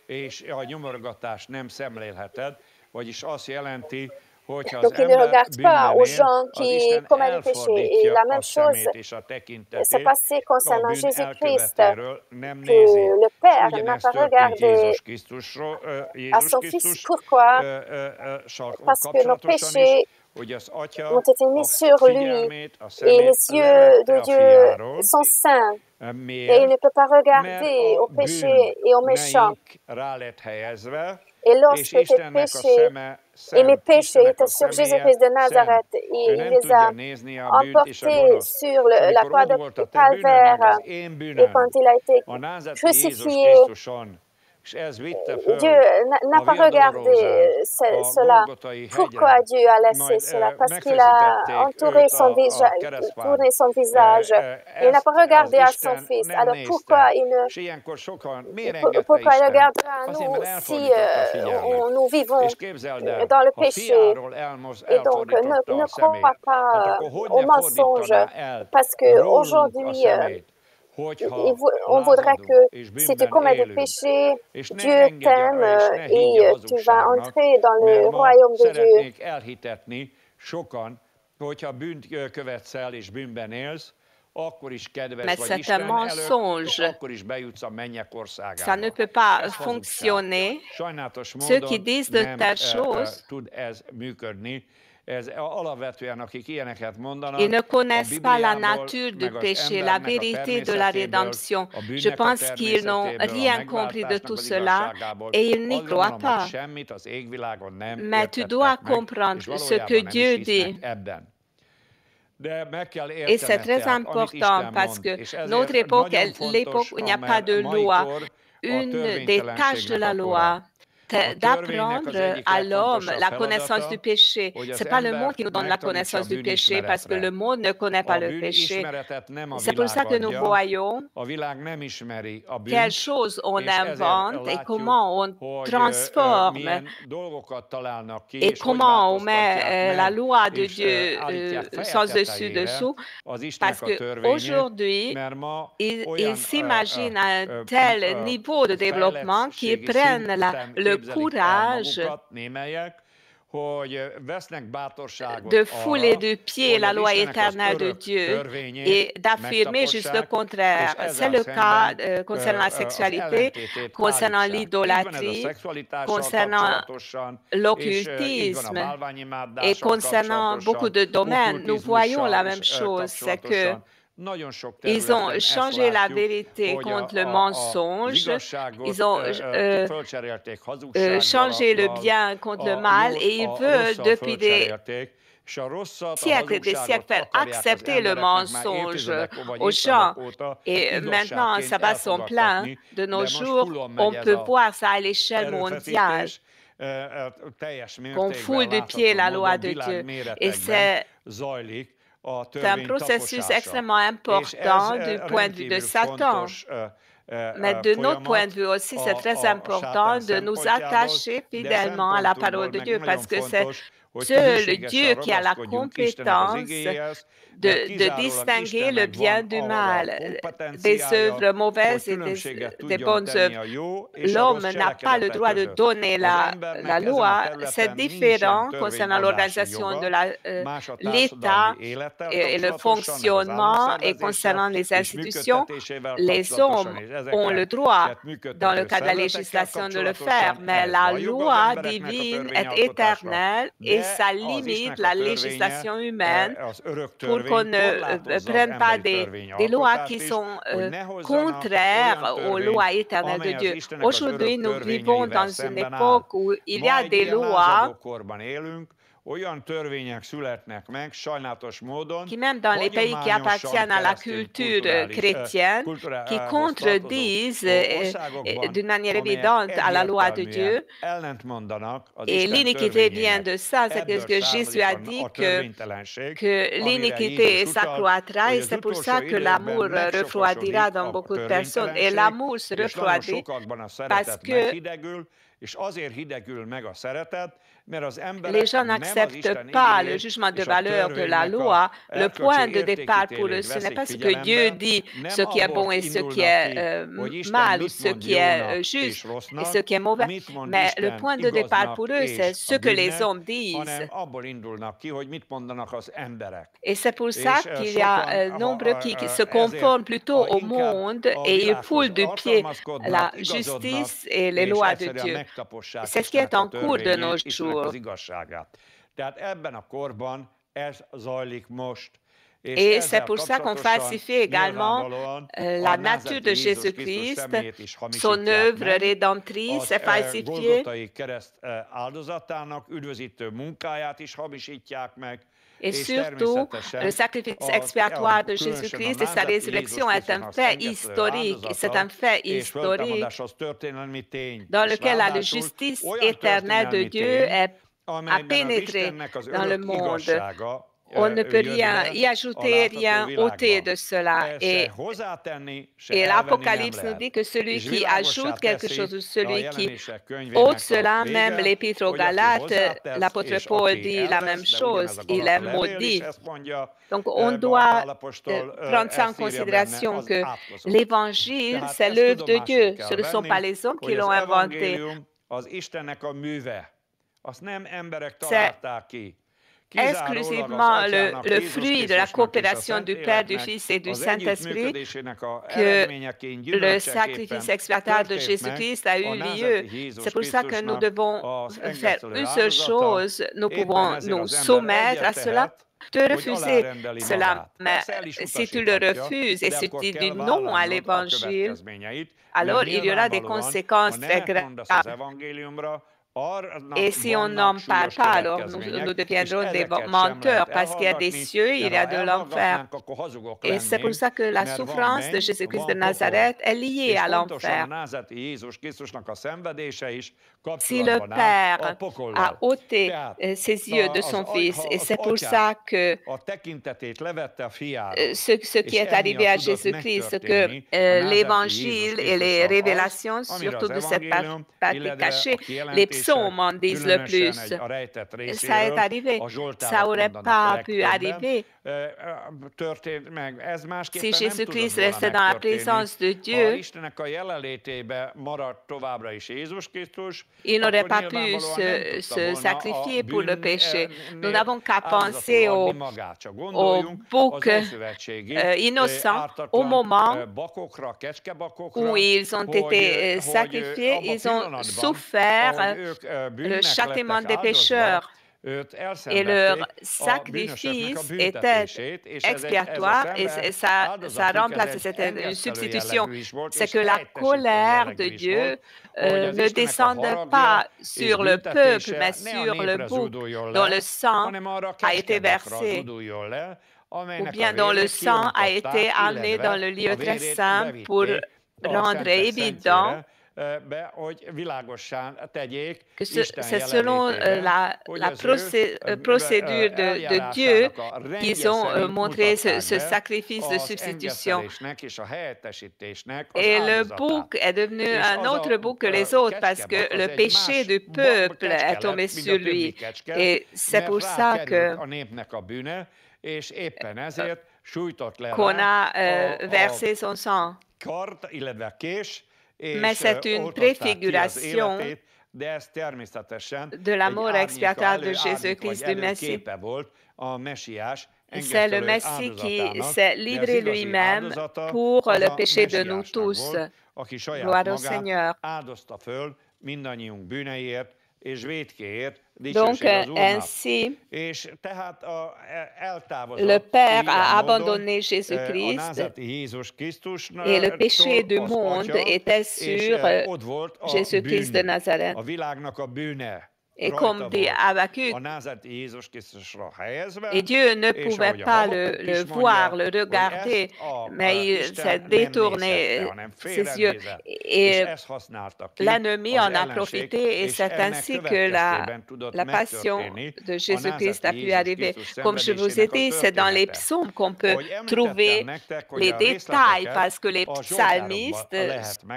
és a nyomorgatást nem szemlélheted, vagyis azt jelenti, Donc, il ne regarde pas aux gens qui commettent le péché. Et la même chose s'est passée concernant Jésus-Christ, que le Père n'a pas regardé à son Fils. Pourquoi? Parce que nos péchés ont été mis sur lui et les yeux de Dieu sont saints et il ne peut pas regarder au péché et aux méchants. Et lorsque tes péchés et mes péchés étaient sur Jésus-Christ de Nazareth, il les a emportés sur la croix de Calvaire et quand il a été crucifié, Dieu n'a pas regardé cela. Pourquoi Dieu a laissé cela? Parce qu'il a entouré son visage, tourné son visage. Il n'a pas regardé à son Fils. Alors pourquoi il regardera à nous si nous vivons dans le péché? Et donc, ne crois pas au mensonge parce qu'aujourd'hui, on voudrait que si tu commets des péchés, Dieu t'aime et tu vas entrer dans le royaume de Dieu. Mais c'est un mensonge. Ça ne peut pas fonctionner. Ceux qui disent de telles choses, ils ne connaissent pas la nature du péché, la vérité de la rédemption. Je pense qu'ils n'ont rien compris de tout cela et ils n'y croient pas. Mais tu dois comprendre ce que Dieu dit. Et c'est très important parce que notre époque est l'époque où il n'y a pas de loi. Une des tâches de la loi, d'apprendre à l'homme la connaissance du péché. Ce n'est pas le monde qui nous donne la connaissance du péché parce que le monde ne connaît pas le péché. C'est pour ça que nous voyons quelles choses on invente et comment on transforme et comment on met la loi de Dieu sans dessus-dessous parce qu'aujourd'hui, ils s'imaginent un tel niveau de développement qu'ils prennent le courage de fouler du pied la loi éternelle de Dieu et d'affirmer juste le contraire. C'est le cas concernant la sexualité, concernant l'idolâtrie, concernant l'occultisme et concernant beaucoup de domaines. Nous voyons la même chose, c'est que ils ont changé la vérité contre le mensonge, ils ont changé le bien contre le mal et ils veulent depuis des siècles et des siècles faire accepter le mensonge aux gens. Et maintenant, ça bat son plein. De nos jours, on peut voir ça à l'échelle mondiale, qu'on foule du pied la loi de Dieu. Et c'est un processus extrêmement important du point de vue de Satan. Mais de notre point de vue aussi, c'est très important de nous attacher fidèlement à la parole de Dieu parce que c'est seul Dieu qui a la compétence de distinguer le bien du mal, des œuvres mauvaises et des bonnes œuvres. L'homme n'a pas le droit de donner la loi. C'est différent concernant l'organisation de l'État et le fonctionnement et concernant les institutions. Les hommes ont le droit, dans le cas de la législation, de le faire, mais la loi divine est éternelle et ça limite la législation humaine pour qu'on ne prenne pas des lois qui sont contraires aux lois éternelles de Dieu. Aujourd'hui, nous vivons dans une époque où il y a des lois qui, même dans les pays qui appartiennent à la culture chrétienne, qui contredisent d'une manière évidente à la loi de Dieu. Et l'iniquité vient de ça, c'est que Jésus a dit que l'iniquité s'accroîtra et c'est pour ça que l'amour refroidira dans beaucoup de personnes. Et l'amour se refroidit parce que Les gens n'acceptent pas le jugement de valeur de la loi. Le point de départ pour eux, ce n'est pas ce que Dieu dit, ce qui est bon et ce qui est mal, ou ce qui est juste et ce qui est mauvais. Mais le point de départ pour eux, c'est ce que les hommes disent. Et c'est pour ça qu'il y a nombreux qui se conforment plutôt au monde et ils foulent du pied la justice et les lois de Dieu. C'est ce qui est en cours de nos jours. Et c'est pour ça qu'on falsifie également la nature de Jésus-Christ, son œuvre rédemptrice est falsifiée. Et surtout, le sacrifice expiatoire de Jésus-Christ et sa résurrection est un fait historique. Et c'est un fait historique dans lequel la justice éternelle de Dieu a pénétré dans le monde. On ne peut rien y ajouter, rien ôter de cela. Et l'Apocalypse nous dit que celui qui ajoute quelque chose ou celui qui ôte cela, même l'Épître aux Galates, l'apôtre Paul dit la même chose, il est maudit. Donc on doit prendre ça en considération que l'Évangile, c'est l'œuvre de Dieu, ce ne sont pas les hommes qui l'ont inventé. C'est exclusivement le fruit de la coopération du Père, du Fils et du Saint-Esprit que le sacrifice expiatoire de Jésus-Christ a eu lieu. C'est pour ça que nous devons faire une seule chose. Nous pouvons nous soumettre à cela, te refuser cela. Mais si tu le refuses et si tu dis non à l'Évangile, alors il y aura des conséquences très graves. Et si on n'en parle pas, alors nous deviendrons des menteurs parce qu'il y a des cieux, il y a de l'enfer. Et c'est pour ça que la souffrance de Jésus-Christ de Nazareth est liée à l'enfer. Si le Père a ôté ses yeux de son Fils, et c'est pour ça que ce qui est arrivé à Jésus-Christ, ce que l'Évangile et les révélations, surtout de cette partie cachée, les psaumes en disent le plus. Ça est arrivé. Ça n'aurait pas pu arriver si Jésus-Christ restait dans la présence de Dieu. Il n'aurait pas pu se sacrifier pour le péché. Nous n'avons qu'à penser aux boucs innocents au moment où ils ont été sacrifiés. Ils ont souffert le châtiment des pécheurs. Et leur sacrifice était expiatoire et ça remplace, c'était une substitution. C'est que la colère de Dieu ne descendait pas sur le peuple, mais sur le bouc dont le sang a été versé, ou bien dont le sang a été amené dans le lieu très saint pour rendre évident que c'est selon la procédure de Dieu qu'ils ont montré ce sacrifice de substitution. Et le bouc est devenu un autre bouc que les autres parce que le péché du peuple est tombé sur lui. Et c'est pour ça que qu'on a versé son sang. Mais c'est une préfiguration de la mort expiatoire de Jésus-Christ du Messie. C'est le Messie qui s'est livré lui-même pour le péché de nous tous. Gloire au Seigneur. Donc, ainsi, le Père a abandonné Jésus-Christ et le péché du monde était sur Jésus-Christ de Nazareth. Et comme dit Habakkuk, et Dieu ne pouvait pas le voir, le regarder, mais il s'est détourné ses yeux. Et l'ennemi en a profité, et c'est ainsi que la passion de Jésus-Christ a pu arriver. Comme je vous ai dit, c'est dans les psaumes qu'on peut trouver les détails, parce que les psalmistes,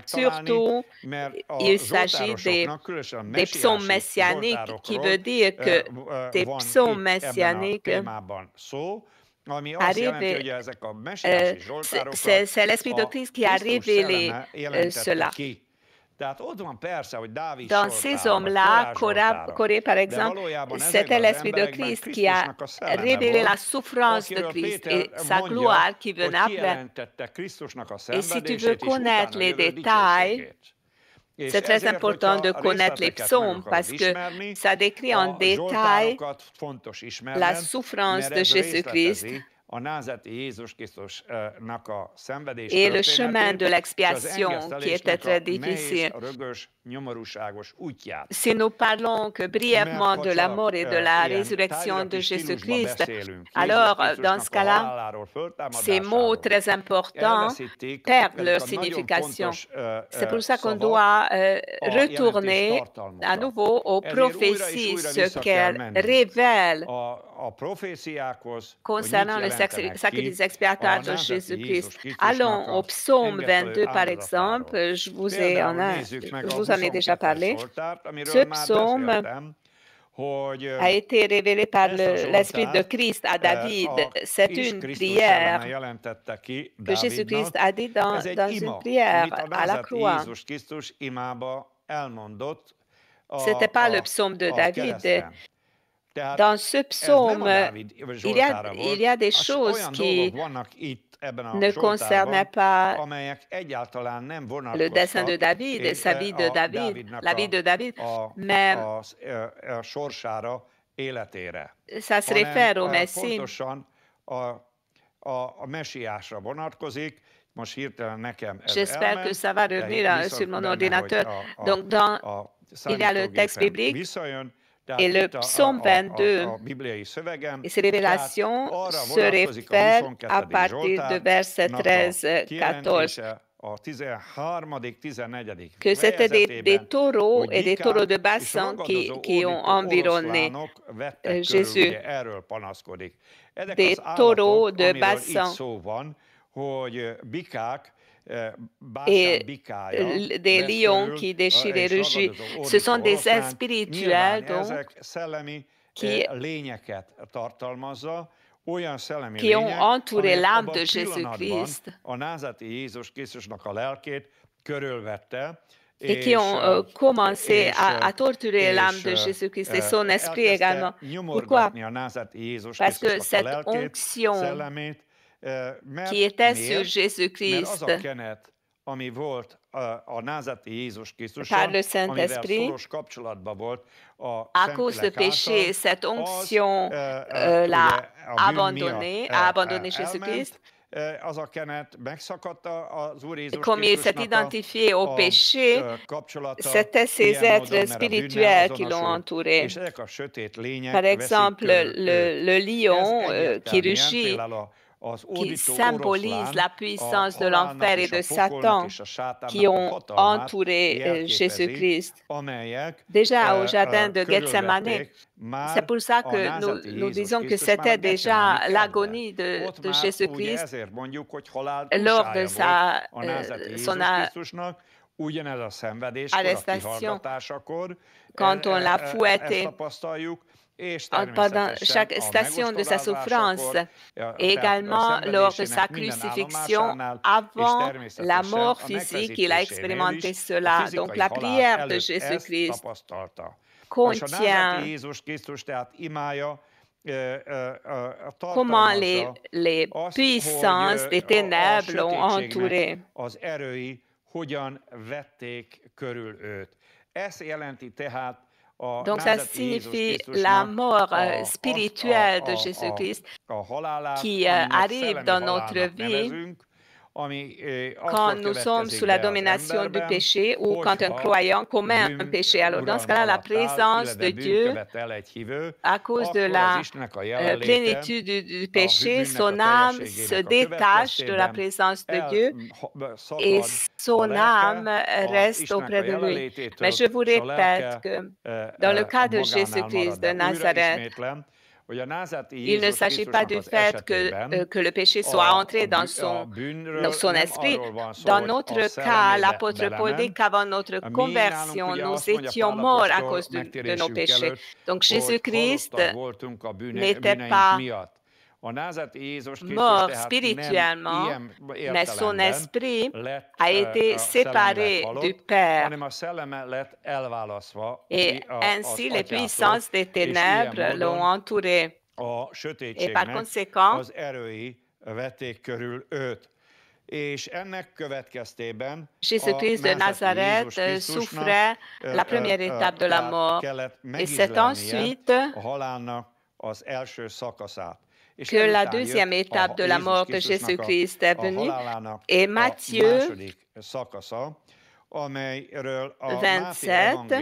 surtout, il s'agit des psaumes messianiques, messianique, qui veut dire que ces psaumes messianiques c'est l'Esprit de Christ qui a révélé cela. Dans ces hommes-là, Corée, par exemple, c'était l'Esprit de Christ qui a révélé la souffrance de Christ et sa gloire qui venait après. Et si tu veux connaître les détails, c'est très important de connaître les psaumes parce que ça décrit en détail la souffrance de Jésus-Christ et le chemin de l'expiation qui était très difficile. Si nous parlons que brièvement de la mort et de la résurrection de Jésus-Christ, alors dans ce cas-là, ces mots très importants perdent leur signification. C'est pour ça qu'on doit retourner à nouveau aux prophéties, ce qu'elles révèlent concernant le sacrifice expiatoire de Jésus-Christ. Allons au psaume 22, par exemple. Je vous en ai déjà parlé. Ce psaume a été révélé par l'Esprit de Christ à David. C'est une prière que Jésus-Christ a dit dans une prière à la croix. Ce n'était pas le psaume de David. Dans ce psaume, il y a des choses qui ne concernaient pas le dessein de David, sa vie de David, la vie de David, mais ça se réfère au Messie. J'espère que ça va revenir sur mon ordinateur. Donc, il y a le texte biblique et le psaume 22 et ses révélations se réfèrent à partir de verset 13-14. Que c'était des taureaux et des taureaux de bassin qui ont environné Jésus. Des taureaux de bassin. Et des lions qui déchirent et rugissent. Ce sont des êtres spirituels donc, qui ont entouré l'âme de Jésus-Christ et qui ont commencé à torturer l'âme de Jésus-Christ et son esprit également. Pourquoi? Parce que cette onction qui était sur Jésus-Christ par le Saint-Esprit, à cause du péché, cette onction l'a abandonné Jésus-Christ. Comme il s'est identifié au péché, c'était ces êtres spirituels qui l'ont entouré. Par exemple, le lion qui rugit, qui symbolise la puissance de l'enfer et de Satan qui ont entouré Jésus-Christ. Déjà au jardin de Gethsemane, c'est pour ça que nous disons que c'était déjà l'agonie de Jésus-Christ lors de son arrestation, quand on l'a fouetté. Pendant chaque station de sa souffrance et également lors de sa crucifixion, avant la mort physique, il a expérimenté cela. Donc la prière de Jésus-Christ contient comment les puissances des ténèbres l'ont entouré. Donc, ça signifie la mort spirituelle de Jésus-Christ qui arrive dans notre vie quand nous sommes sous la domination du péché ou quand un croyant commet un péché. Alors, dans ce cas-là, la présence de Dieu, à cause de la plénitude du péché, son âme se détache de la présence de Dieu et son âme reste auprès de lui. Mais je vous répète que dans le cas de Jésus-Christ de Nazareth, Il ne s'agit pas du fait que le péché soit entré dans son esprit. Dans notre cas, l'apôtre Paul dit qu'avant notre conversion, nous étions morts à cause de nos péchés. Donc Jésus-Christ n'était pas mort spirituellement, mais son esprit a été séparé du Père. Et ainsi, les puissances des ténèbres l'ont entouré. Et par conséquent, Jésus-Christ de Nazareth souffrait la première étape de la mort. Et c'est ensuite que la deuxième étape de la mort de Jésus-Christ est venue. Et Matthieu 27,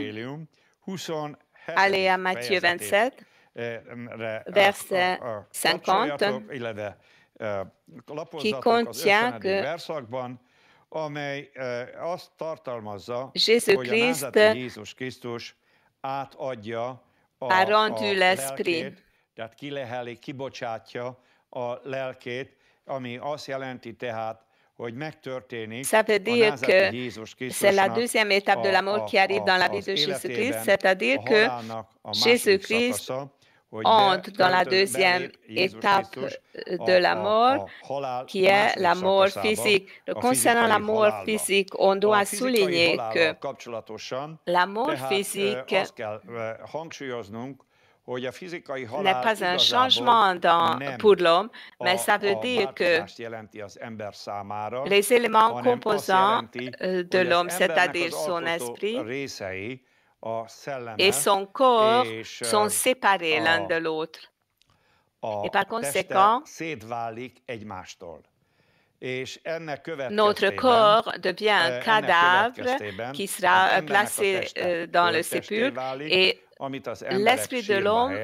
allez à Matthieu 27, verset 50, qui contient que Jésus-Christ a rendu l'Esprit. Ça veut dire que c'est la deuxième étape de la mort qui arrive dans la vie de Jésus-Christ, c'est-à-dire que Jésus-Christ entre dans la deuxième étape de la mort, qui est la mort physique. Concernant la mort physique, on doit souligner que la mort physique n'est pas un changement pour l'homme, mais ça veut dire que les éléments composants de l'homme, c'est-à-dire son esprit et son corps, sont séparés l'un de l'autre. Et par conséquent, notre corps devient un cadavre qui sera placé dans le sépulcre et l'esprit de l'homme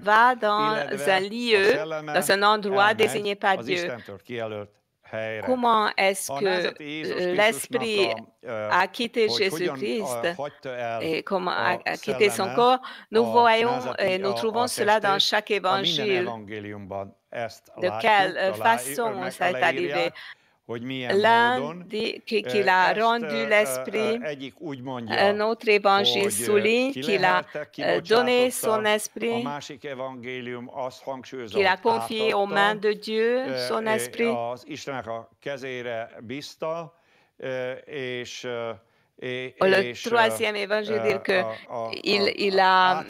va dans un lieu, dans un endroit désigné par Dieu. Comment est-ce que l'esprit a quitté Jésus-Christ et comment a quitté son corps? Nous voyons et nous trouvons cela dans chaque évangile. De quelle façon ça est arrivé? L'un dit qu'il a rendu l'esprit, un autre évangile souligne qu'il a donné son esprit, qu'il a confié aux mains de Dieu son esprit. Le troisième évangile dit qu'il a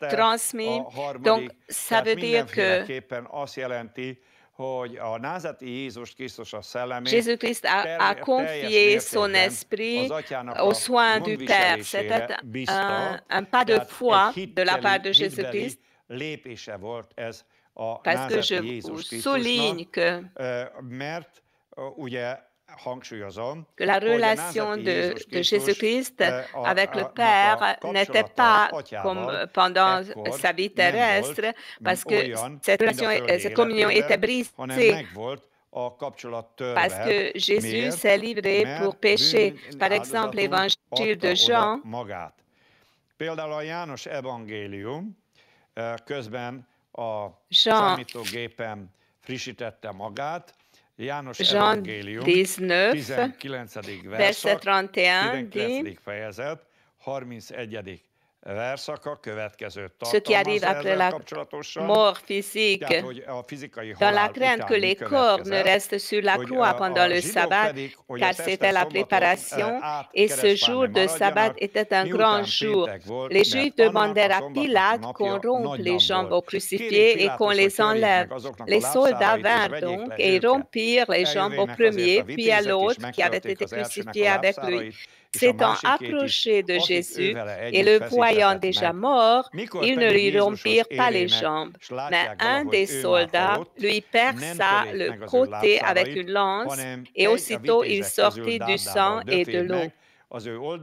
transmis. Donc, ça veut dire que Jésus-Christ a confié son esprit aux soins du Père. C'était un pas de foi de la part de Jésus-Christ. Parce que je vous souligne que la relation de Jésus-Christ avec le Père n'était pas comme pendant sa vie terrestre, parce que cette communion était brisée, parce que Jésus s'est livré pour pécher. Par exemple, l'évangile de Jean, Jean 19, verset 31 dit ce qui arrive après la mort physique, dans la crainte que les corps ne restent sur la croix pendant le sabbat, car c'était la préparation, et ce jour de sabbat était un grand jour. Les Juifs demandèrent à Pilate qu'on rompe les jambes aux crucifiés et qu'on les enlève. Les soldats vinrent donc et rompirent les jambes au premier, puis à l'autre qui avait été crucifié avec lui. S'étant approchés de Jésus et le voyant déjà mort, ils ne lui rompirent pas les jambes. Mais un des soldats lui perça le côté avec une lance et aussitôt il sortit du sang et de l'eau.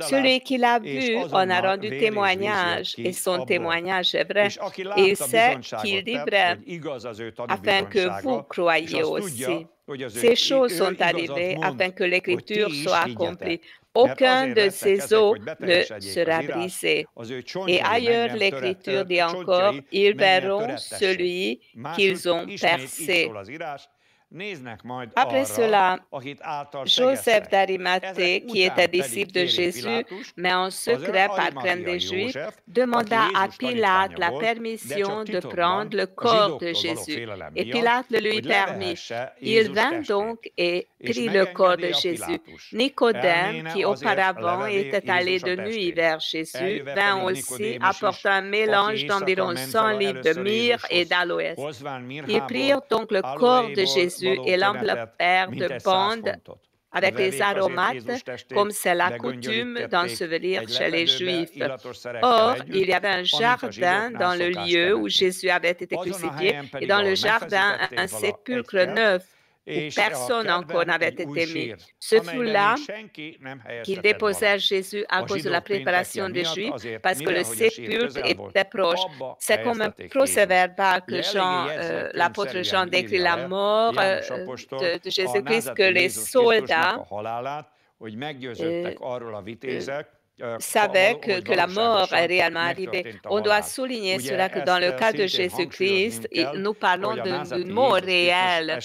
Celui qui l'a vu en a rendu témoignage et son témoignage est vrai. Et il sait qu'il dit vrai afin que vous croyiez aussi. Ces choses sont arrivées afin que l'Écriture soit accomplie. aucun de ses os ne sera brisé. Et ailleurs, l'Écriture dit encore, ils verront celui qu'ils ont percé. Après cela, Joseph d'Arimathée, qui était disciple de Jésus, mais en secret par crainte des Juifs, demanda à Pilate la permission de prendre le corps de Jésus. Et Pilate le lui permit. Il vint donc et prit le corps de Jésus. Nicodème, qui auparavant était allé de nuit vers Jésus, vint aussi apportant un mélange d'environ 100 litres de myrrhe et d'aloès. Ils prirent donc le corps de Jésus et l'enveloppèrent de bandes avec les aromates, comme c'est la coutume d'ensevelir chez les Juifs. Or, il y avait un jardin dans le lieu où Jésus avait été crucifié, et dans le jardin, un sépulcre neuf, où personne encore n'avait été mis. Ce fut là qu'ils déposèrent Jésus à cause de la préparation des Juifs, parce que le sépulcre était proche. C'est comme un procès-verbal que l'apôtre Jean décrit la mort de Jésus-Christ, que les soldats savaient que la mort est réellement arrivée. On doit souligner cela que dans le cas de Jésus-Christ, nous parlons d'une mort réelle.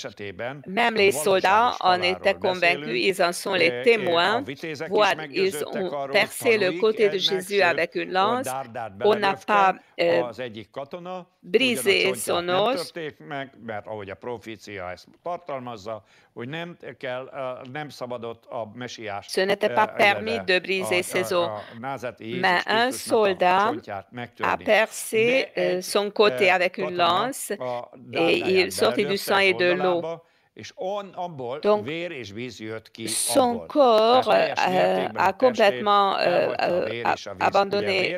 Même les soldats en étaient convaincus, ils en sont les témoins. Voilà, ils ont percé le côté de Jésus avec une lance. On n'a pas brisé son os. Ce n'était pas permis de briser ses os. Mais un soldat a percé son côté avec une lance et il sortit du sang et de l'eau. Donc, son corps a complètement abandonné.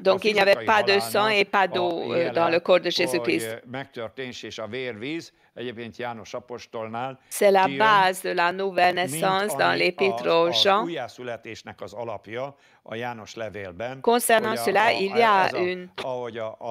Donc, il n'y avait pas de sang et pas d'eau dans le corps de Jésus-Christ. C'est la base de la nouvelle naissance dans l'Épître aux Jean. Concernant cela, il y a une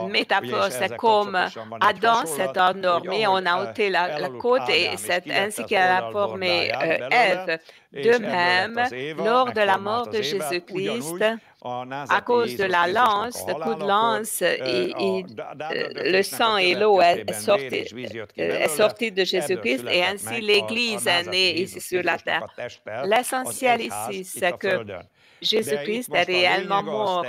métaphore. C'est comme Adam s'est endormi, on a ôté la côte et c'est ainsi qu'elle a formé Ève. De même, lors de la mort de Jésus-Christ, à cause de la lance, le coup de lance, le sang et l'eau est sorti de Jésus-Christ et ainsi l'Église est née ici sur la terre. L'essentiel ici, c'est que Jésus-Christ est réellement mort.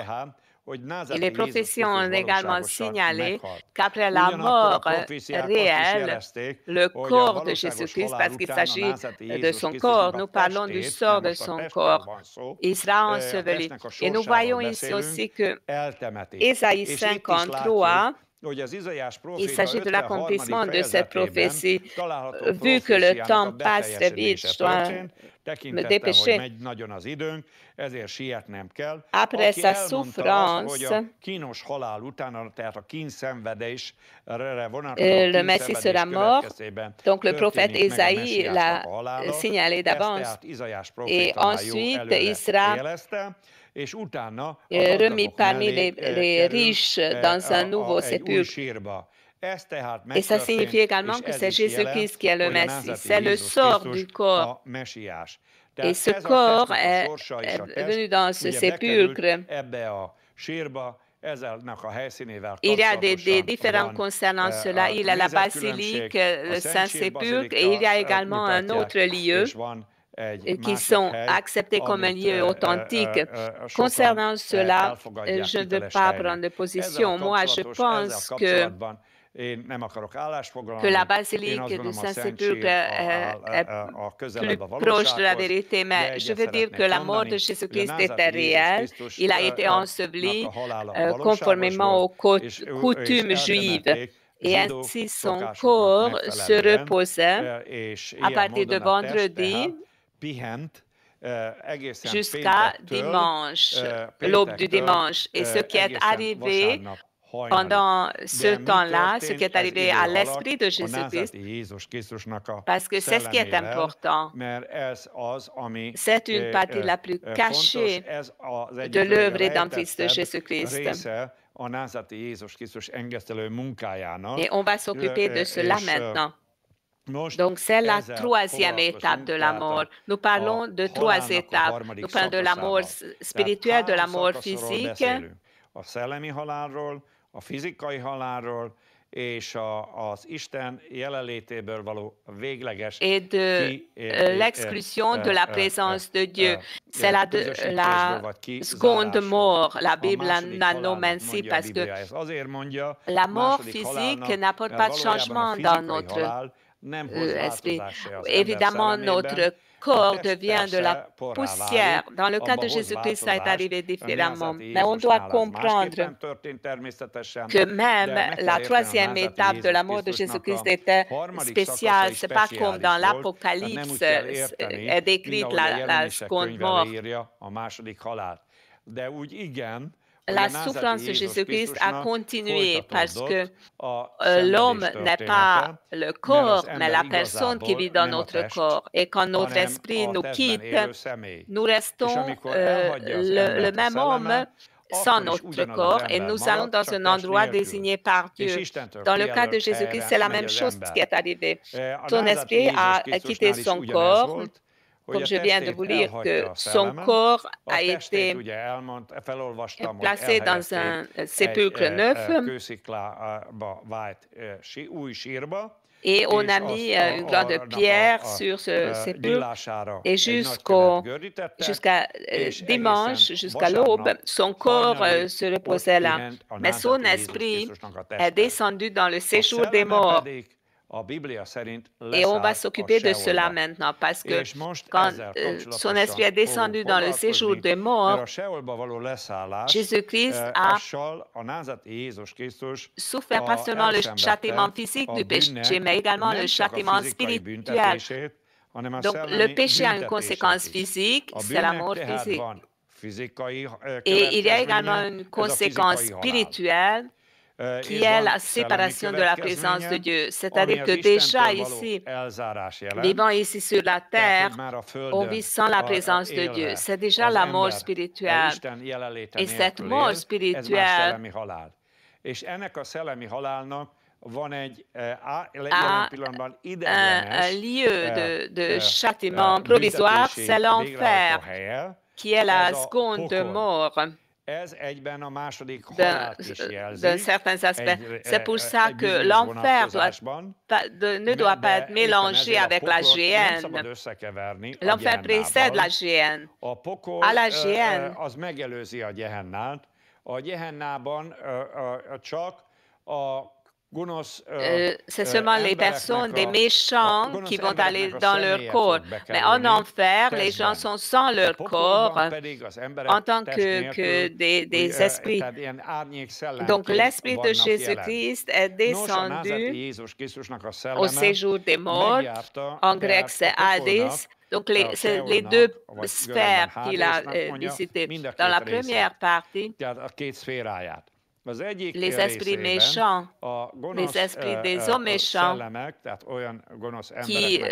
Et les prophéties ont également signalé qu'après la mort réelle, le corps de Jésus-Christ, parce qu'il s'agit de son corps, nous parlons du sort de son corps, il sera enseveli. Et nous voyons ici aussi que Ésaïe 53, il s'agit de l'accomplissement de cette prophétie. Vu que le temps passe très vite, je dois me dépêcher. Après sa souffrance, le Messie sera mort. Donc le prophète Ésaïe l'a signalé d'avance. Et ensuite, il sera remis parmi les riches dans un nouveau sépulcre. Et ça signifie également que c'est Jésus-Christ qui est le Messie. C'est le sort du corps. Et ce corps est venu dans ce sépulcre. Il y a des différents concernant cela. Il y a la basilique, le Saint-Sépulcre, et il y a également un autre lieu qui sont acceptés comme un lieu authentique. Concernant cela, je ne veux pas prendre de position. Moi, je pense que la basilique du Saint-Sépulcre est plus proche de la vérité, mais je veux dire que la mort de Jésus-Christ était réelle. Il a été enseveli conformément aux coutumes juives. Et ainsi, son corps se reposait à partir de vendredi jusqu'à dimanche, l'aube du dimanche. Et ce qui est arrivé pendant ce temps-là, ce qui est arrivé à l'esprit de Jésus-Christ, parce que c'est ce qui est important. C'est une partie la plus cachée de l'œuvre rédemptrice de Jésus-Christ. Et on va s'occuper de cela maintenant. Donc, c'est la troisième étape de la mort. Nous parlons de trois étapes. Nous parlons de la mort spirituelle, de la mort physique. A szellemi halálról, a fizikai halálról, és az Isten jelenlétéből való végleges et de l'exclusion de la présence de Dieu. C'est la seconde mort. La Bible la nomme ainsi parce que la mort physique n'apporte pas de changement dans notre esprit. Évidemment, notre corps devient de la poussière. Dans le cas de Jésus-Christ, ça est arrivé différemment. Mais on doit comprendre que même la troisième étape de la mort de Jésus-Christ était spéciale. Ce n'est pas comme dans l'Apocalypse est décrite la seconde mort. La souffrance de Jésus-Christ a continué parce que l'homme n'est pas le corps, mais la personne qui vit dans notre corps. Et quand notre esprit nous quitte, nous restons le même homme sans notre corps et nous allons dans un endroit désigné par Dieu. Dans le cas de Jésus-Christ, c'est la même chose qui est arrivée. Son esprit a quitté son corps. Comme je viens de vous lire que son corps a été placé dans un sépulcre neuf et on a mis une grande pierre sur ce sépulcre et jusqu'à dimanche, jusqu'à l'aube, son corps se reposait là. Mais son esprit est descendu dans le séjour des morts. Et on va s'occuper de cela maintenant, parce que quand son esprit est descendu dans le séjour des morts, Jésus-Christ a souffert pas seulement le châtiment physique du péché, mais également le châtiment spirituel. Donc, le péché a une conséquence physique, c'est la mort physique. Et il y a également une conséquence spirituelle, qui est la séparation de la présence de Dieu. C'est-à-dire que déjà ici, vivant ici sur la terre, on vit sans la présence de A C'est déjà la mort spirituelle. Et cette mort spirituelle un lieu de châtiment provisoire, c'est l'enfer, qui est la seconde mort. D'un certain aspect. C'est pour ça que l'enfer ne doit pas être mélangé avec la géhenne. L'enfer précède la géhenne. À la géhenne, c'est seulement les personnes, des méchants, qui vont aller dans leur corps. Mais en enfer, les gens sont sans leur corps en tant que des esprits. Donc, l'esprit de Jésus-Christ est descendu au séjour des morts. En grec, c'est Hadès. Donc, c'est les deux sphères qu'il a visitées. Dans la première partie, les esprits méchants, les esprits des hommes méchants qui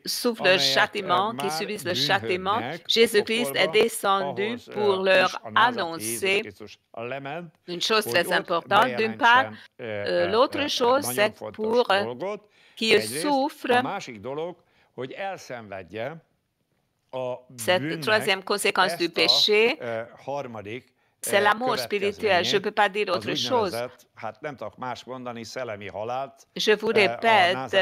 souffrent le châtiment, qui subissent le châtiment, Jésus-Christ est descendu pour leur annoncer une chose très importante. D'une part, l'autre chose, c'est pour qui souffrent. Cette troisième conséquence du péché, c'est la mort spirituelle. Je ne peux pas dire autre chose. Je vous répète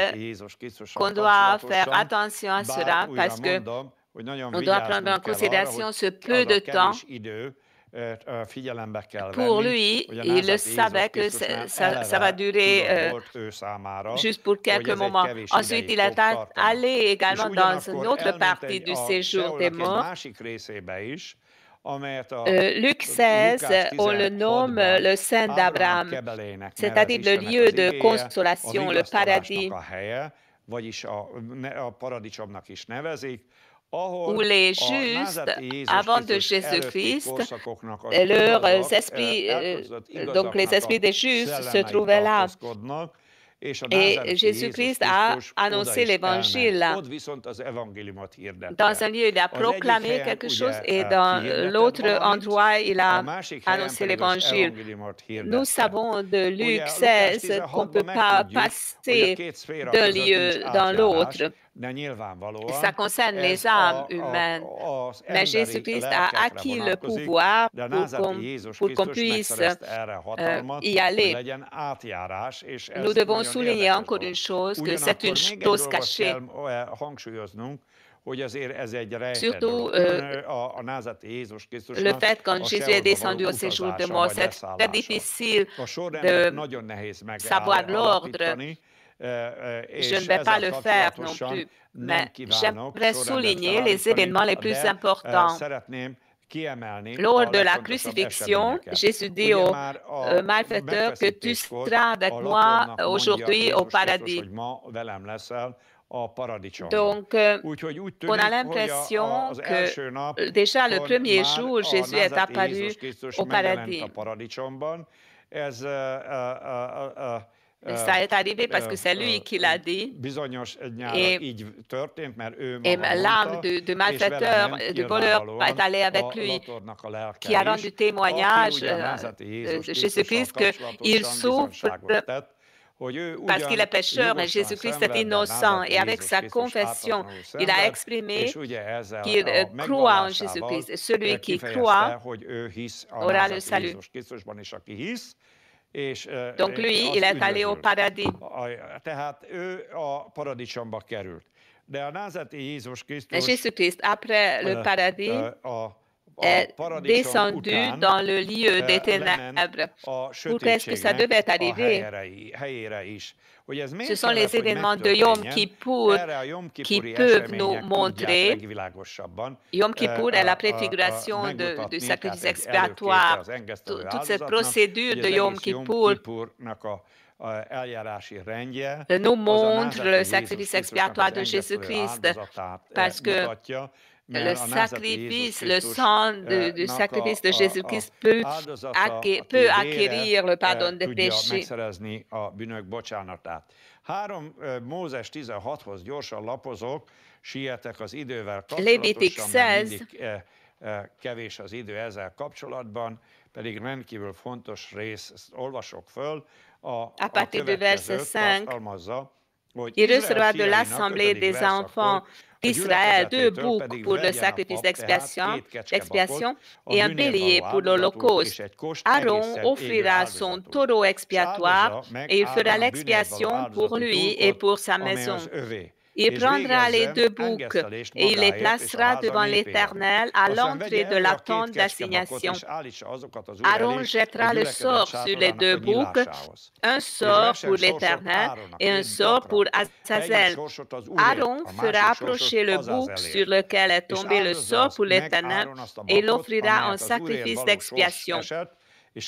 qu'on doit faire attention à cela parce qu'on doit prendre en considération ce peu de temps. Pour lui, il le savait que ça va durer juste pour quelques moments. Ensuite, il est allé également dans une autre partie du séjour des morts. Luc 16, on le nomme le sein d'Abraham, c'est-à-dire le lieu de consolation, le paradis, où les justes, avant de Jésus-Christ, leurs esprits, donc les esprits des justes se trouvaient là. Et Jésus-Christ a annoncé l'Évangile. Dans un lieu, il a proclamé quelque chose et dans l'autre endroit, il a annoncé l'Évangile. Nous savons de Luc 16 qu'on ne peut pas passer d'un lieu dans l'autre. Ça concerne les âmes humaines. Mais Jésus-Christ a acquis le pouvoir pour qu'on puisse y aller. Nous devons souligner encore une chose, que c'est une chose cachée. Surtout le fait quand Jésus est descendu au séjour de mort, c'est très difficile de savoir l'ordre. Je ne vais pas le faire non plus, mais j'aimerais souligner les événements les plus importants. Lors de la crucifixion, Jésus dit au malfaiteur que tu seras avec moi aujourd'hui au paradis. Donc, on a l'impression que déjà le premier jour, Jésus est apparu au paradis. Ça est arrivé parce que c'est lui qui l'a dit. Et l'âme du malfaiteur, du voleur, est allée avec lui, qui a rendu témoignage de Jésus-Christ qu'il souffre parce qu'il est pécheur et Jésus-Christ est innocent. Et avec sa confession, il a exprimé qu'il croit en Jésus-Christ. Celui qui croit aura le salut. Donc lui, il est allé au paradis. Jésus-Christ, après le paradis, est descendu dans le lieu des ténèbres. Pourquoi est-ce que ça devait arriver? Ce sont les événements de Yom Kippour qui peuvent nous montrer. Yom Kippour est la préfiguration du sacrifice expiatoire. Toute cette procédure de Yom Kippour nous montre le sacrifice expiatoire de Jésus-Christ parce que le sacrifice, le sang du sacrifice de Jésus-Christ peut acquérir le pardon des péchés. Lévitique 16. À partir du verset 5, il recevra de l'assemblée des enfants d'Israël 2 boucs pour le sacrifice d'expiation et un bélier pour l'holocauste. Aaron offrira son taureau expiatoire et il fera l'expiation pour lui et pour sa maison. Il prendra les 2 boucs et il les placera devant l'Éternel à l'entrée de la tente d'assignation. Aaron jettera le sort sur les 2 boucs, un sort pour l'Éternel et un sort pour Azazel. Aaron fera approcher le bouc sur lequel est tombé le sort pour l'Éternel et l'offrira en sacrifice d'expiation.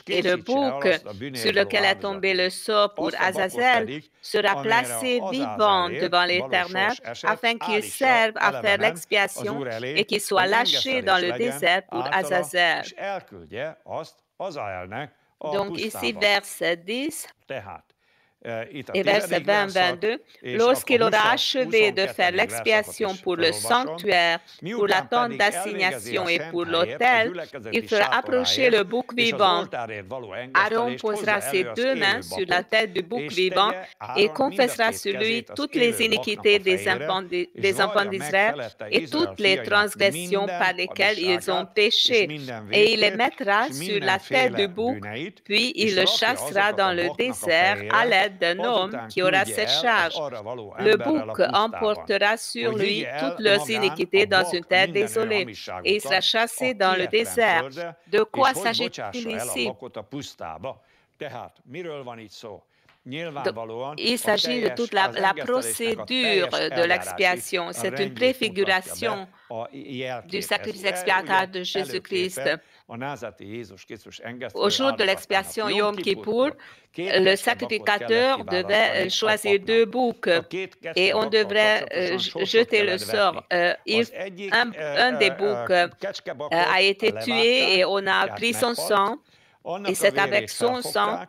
Et le bouc sur lequel est tombé le sort pour Azazel sera placé vivant devant l'Éternel afin qu'il serve à faire l'expiation et qu'il soit lâché dans le désert pour Azazel. Donc ici, verset 10. Et verset 20-22, lorsqu'il aura achevé de faire l'expiation pour le sanctuaire, pour la tente d'assignation et pour l'autel, il fera approcher le bouc vivant. Aaron posera ses 2 mains sur la tête du bouc vivant et confessera sur lui toutes les iniquités des enfants d'Israël et toutes les transgressions par lesquelles ils ont péché. Et il les mettra sur la tête du bouc, puis il le chassera dans le désert à l'aide d'un homme qui aura cette charge. Le bouc emportera sur lui toutes leurs iniquités dans une terre désolée et il sera chassé dans le désert. De quoi s'agit-il ici? Donc, il s'agit de toute la procédure de l'expiation. C'est une préfiguration du sacrifice expiatoire de Jésus-Christ. Au jour de l'expiation Yom Kippour, le sacrificateur devait choisir 2 boucs et on devrait jeter le sort. Un des boucs a été tué et on a pris son sang et c'est avec son sang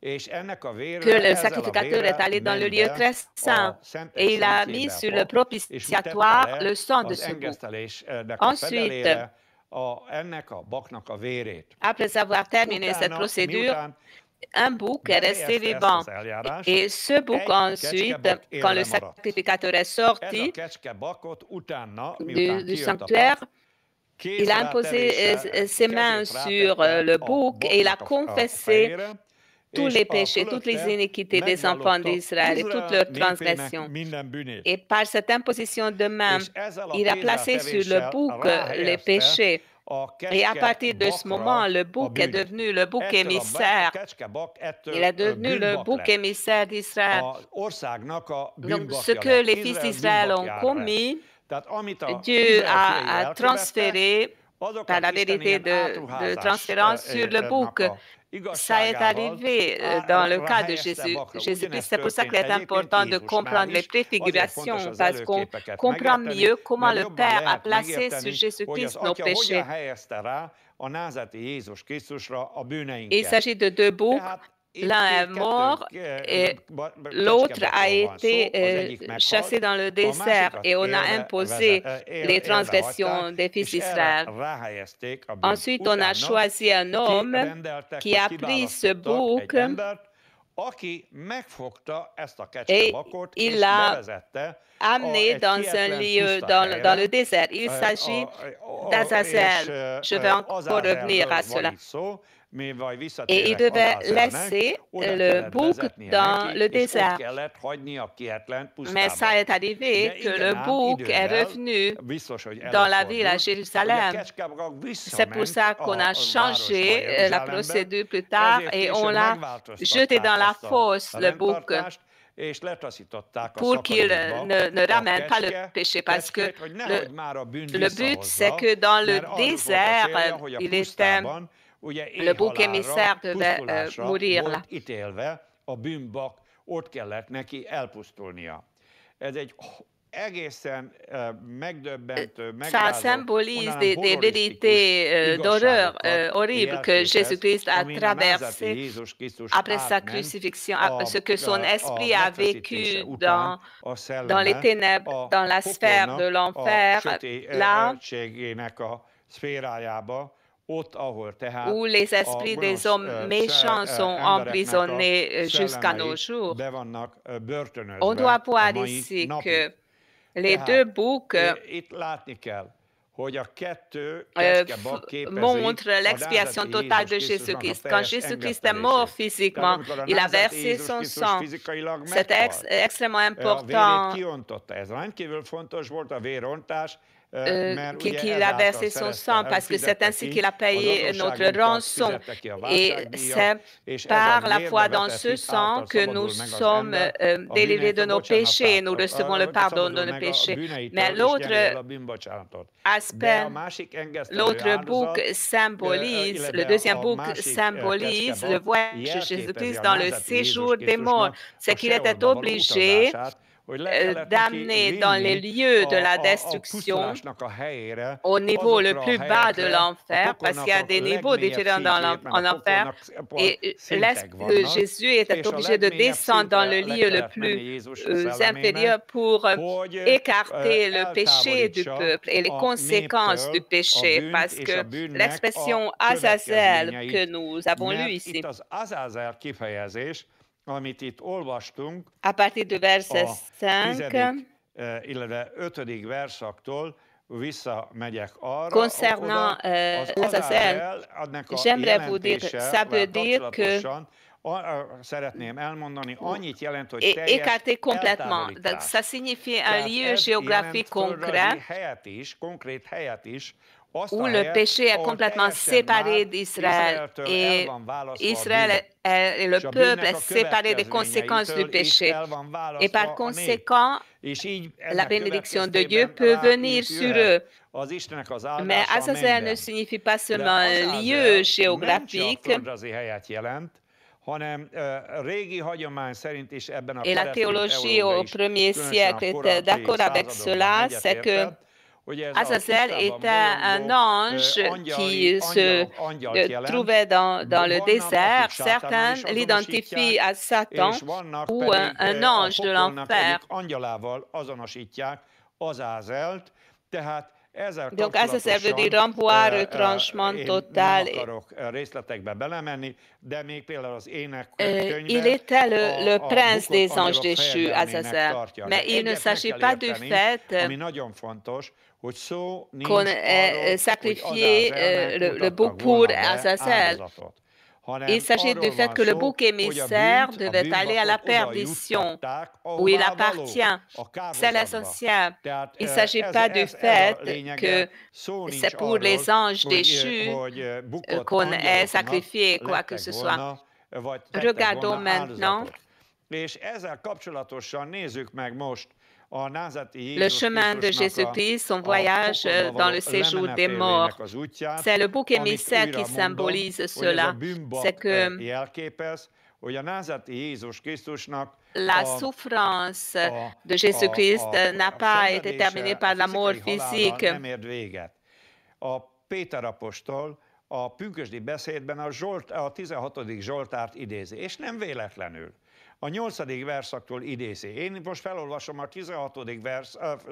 que le sacrificateur est allé dans le lieu très saint et il a mis sur le propitiatoire le sang de ce bouc. Ensuite, après avoir terminé cette procédure, un bouc est resté vivant. Et ce bouc, ensuite, quand le sacrificateur est sorti du sanctuaire, il a imposé ses mains sur le bouc et il a confessé tous les péchés, toutes les iniquités des enfants d'Israël et toutes leurs transgressions. Et par cette imposition de main, il a placé sur le bouc les péchés. Et à partir de ce moment, le bouc est devenu le bouc émissaire. Il est devenu le bouc émissaire d'Israël. Donc, ce que les fils d'Israël ont commis, Dieu a transféré par la vérité de transférence sur le bouc. Ça est arrivé dans le cas de Jésus-Christ. C'est pour ça qu'il est important de comprendre les préfigurations, parce qu'on comprend mieux comment le Père a placé sur Jésus-Christ nos péchés. Il s'agit de deux boucs. L'un est mort et l'autre a été chassé dans le désert et on a imposé les transgressions des fils d'Israël. Ensuite, on a choisi un homme qui a pris ce bouc et il l'a amené dans un lieu dans le désert. Il s'agit d'Azazel. Je vais encore revenir à cela. Et il devait laisser le bouc dans le désert. Mais ça est arrivé que le bouc est revenu dans la ville à Jérusalem. C'est pour ça qu'on a changé la procédure plus tard et on l'a jeté dans la fosse, le bouc, pour qu'il ne ramène pas le péché. Parce que le but, c'est que dans le désert, le bouc émissaire devait mourir là. Ça symbolise des vérités d'horreur horribles que Jésus-Christ a traversées après sa crucifixion, ce que son esprit a vécu dans les ténèbres, dans la sphère de l'enfer, là où les esprits des hommes méchants sont emprisonnés jusqu'à nos jours. On doit voir ici que les deux boucs montrent l'expiation totale de Jésus-Christ. Quand Jésus-Christ est mort physiquement, il a versé son sang. C'est extrêmement important qu'il a versé son sang parce que c'est ainsi qu'il a payé notre rançon. Et c'est par la foi dans ce sang que nous sommes délivrés de nos péchés et nous recevons le pardon de nos péchés. Mais l'autre aspect, l'autre bouc symbolise, le deuxième bouc symbolise le voyage de Jésus-Christ dans le séjour des morts. C'est qu'il était obligé d'amener dans les lieux de la destruction au niveau le plus bas de l'enfer, parce qu'il y a des niveaux différents en enfer, et Jésus était obligé de descendre dans le lieu le plus inférieur pour écarter le péché du peuple et les conséquences du péché, parce que l'expression Azazel que nous avons lue ici, à partir du verset 5, concernant l'Azazel, j'aimerais vous dire, ça veut dire que écarter complètement. Donc, ça signifie un lieu géographique concret où le péché est complètement séparé d'Israël et Israël et le peuple est séparé des conséquences du péché. Et par conséquent, la bénédiction de Dieu peut venir sur eux. Mais Azazel ne signifie pas seulement un lieu géographique. Et la théologie au 1er siècle était d'accord avec cela, c'est que Azazel était un ange qui se trouvait dans le désert. Certains l'identifient à Satan ou un ange de l'enfer. Donc, Azazel veut dire renvoi, retranchement total. Il était le prince des anges déchus, Azazel. Mais il ne s'agit pas du fait qu'on ait sacrifié le bouc pour Azazel. Il s'agit du fait que le bouc émissaire devait aller à la perdition, où il appartient. C'est l'essentiel. Il ne s'agit pas du fait que c'est pour les anges déchus qu'on ait sacrifié quoi que ce soit. Regardons maintenant le chemin de Jésus-Christ, son voyage dans le séjour des morts. C'est le bouc émissaire qui symbolise cela. C'est que la souffrance de Jésus-Christ n'a pas été terminée par la mort physique. Péter apostol a pünkösdi beszédben a 16. Zsoltárt idézi, és nem véletlenül. A 8. verszaktól idézi. Én most felolvasom a 16.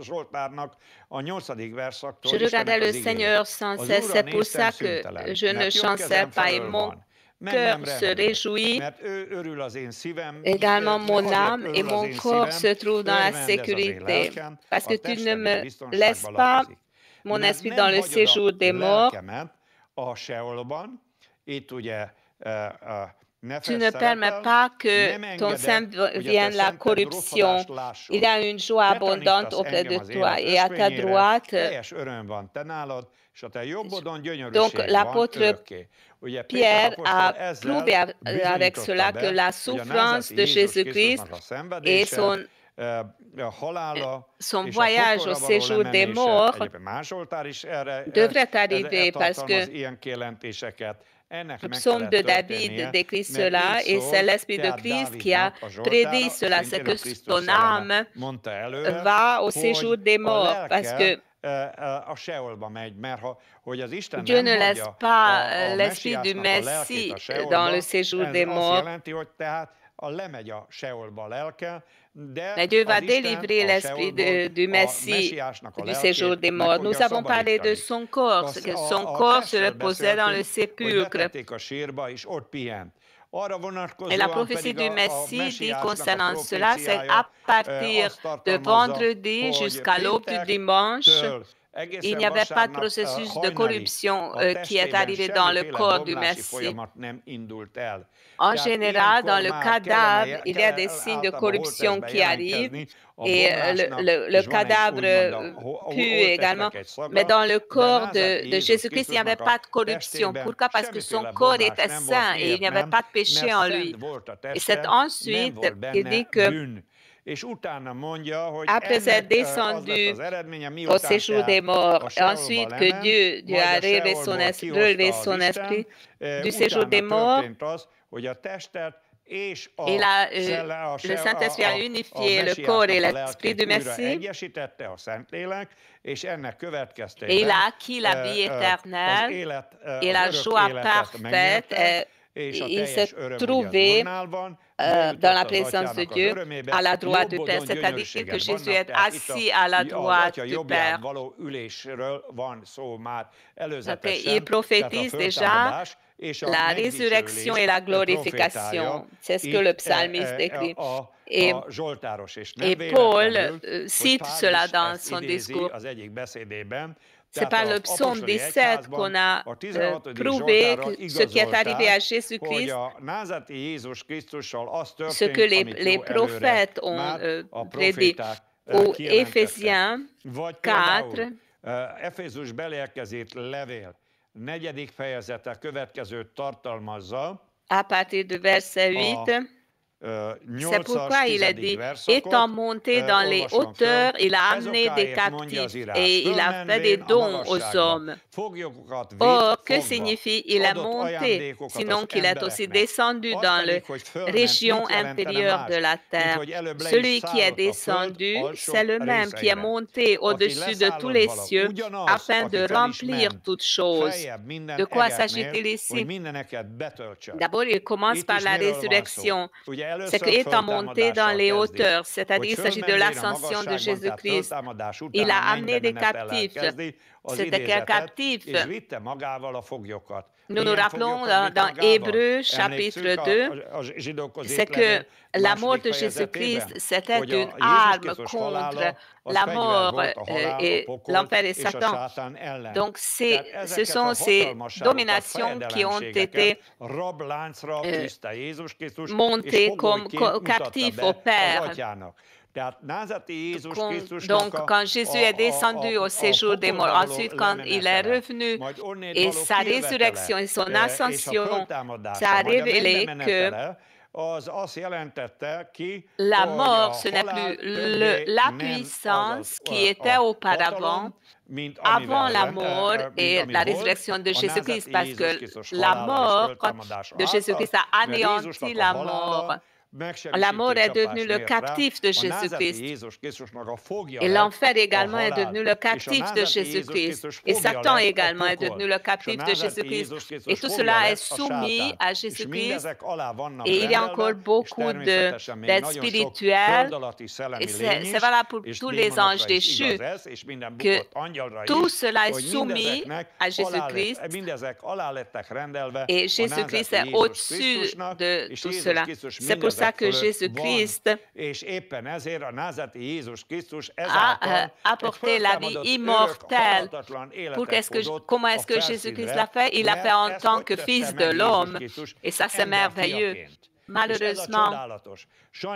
Zsoltárnak a 8. verszaktól. Je regardais le Seigneur sans cesse, c'est pour ça que je ne chancelle pas et mon cœur se réjouit. Également mon âme et mon corps se trouvent dans la sécurité, parce que tu ne me laisses pas mon esprit dans le séjour des morts. Tu ne permets pas que ton sein vienne la corruption. Il y a une joie abondante auprès de toi et à ta droite. Donc l'apôtre Pierre a prouvé avec cela que la souffrance de Jésus-Christ et son voyage au séjour des morts devrait arriver parce que le psaume de David décrit cela et c'est l'Esprit de Christ qui a prédit cela, c'est que son âme va au séjour des morts parce que Dieu ne laisse pas l'Esprit du Messie dans le séjour des morts. Mais Dieu va délivrer l'esprit du Messie du séjour des morts. Nous avons parlé de son corps, que son corps se reposait dans le sépulcre. Et la prophétie du Messie dit concernant cela, c'est à partir de vendredi jusqu'à l'aube du dimanche, il n'y avait pas de processus de corruption qui est arrivé dans le corps du Messie. En général, dans le cadavre, il y a des signes de corruption qui arrivent et le cadavre pue également. Mais dans le corps de Jésus-Christ, il n'y avait pas de corruption. Pourquoi? Parce que son corps était saint et il n'y avait pas de péché en lui. Et c'est ensuite qu'il dit que après être descendu au séjour des morts, et ensuite que Dieu a relevé son esprit du séjour des morts, et le Saint-Esprit a unifié le corps et l'esprit du Messie, et il a acquis la vie éternelle et la joie parfaite, et il s'est trouvé dans la présence de Dieu, à la droite du Père, c'est-à-dire que Jésus est assis à la droite du Père. Il prophétise déjà la résurrection et la glorification. C'est ce que le psalmiste décrit. Et Paul cite cela dans son discours. C'est par le psaume 17 qu'on a prouvé que ce qui est arrivé à Jésus-Christ, ce que les prophètes ont prédit. Au Éphésiens 4, à partir du verset 8, C'est pourquoi il a dit, étant monté dans les hauteurs, il a amené des captifs et il a fait des dons aux hommes. Or, que signifie il est monté, sinon qu'il est aussi descendu dans les régions inférieures de la terre? Celui qui est descendu, c'est le même qui est monté au-dessus de tous les cieux afin de remplir toutes choses. De quoi s'agit-il ici? D'abord, il commence par la résurrection. C'est qu'étant monté dans les hauteurs, c'est-à-dire il s'agit de l'ascension de Jésus-Christ. Il a amené des captifs. C'était quel captif? Nous nous rappelons dans Hébreux chapitre 2, c'est que la mort de Jésus-Christ, c'était une arme contre la mort et l'enfer et Satan. Donc, ce sont ces dominations qui ont été montées comme captifs au Père. Donc, quand Jésus est descendu au séjour des morts, ensuite quand il est revenu et sa résurrection et son ascension, ça a révélé que la mort, ce n'est plus la puissance qui était auparavant, avant la mort et la résurrection de Jésus-Christ, parce que la mort de Jésus-Christ a anéanti la mort. La mort est devenue le captif de Jésus-Christ. Et l'enfer également est devenu le captif de Jésus-Christ. Et Satan également est devenu le captif de Jésus-Christ. Et tout cela est soumis à Jésus-Christ. Et il y a encore beaucoup d'aides spirituelles. Et c'est valable pour tous les anges déchus, que tout cela est soumis à Jésus-Christ. Et Jésus-Christ est au-dessus de tout cela. C'est pour ça que Jésus-Christ a apporté la vie immortelle. Comment est-ce que Jésus-Christ l'a fait? Il l'a fait en tant que Fils de l'homme. Et ça, c'est merveilleux. Malheureusement, je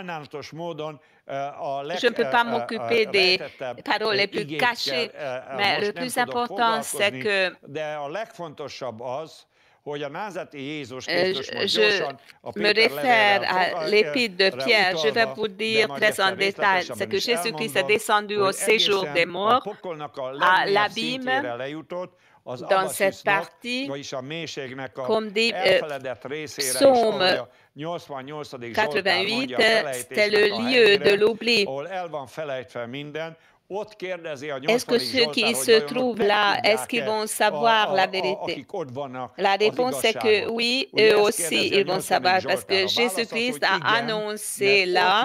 ne peux pas m'occuper des paroles les plus cachées, mais le plus important, c'est que je me réfère à l'épître de Pierre. Je vais vous dire très en détail. C'est que Jésus-Christ est descendu au séjour des morts, à l'abîme, dans cette partie, comme dit Psaume 88, c'était le lieu de l'oubli. Est-ce que ceux qui se trouvent là, est-ce qu'ils vont savoir la vérité? La réponse est que oui, eux aussi, ils vont savoir parce que Jésus-Christ a annoncé là,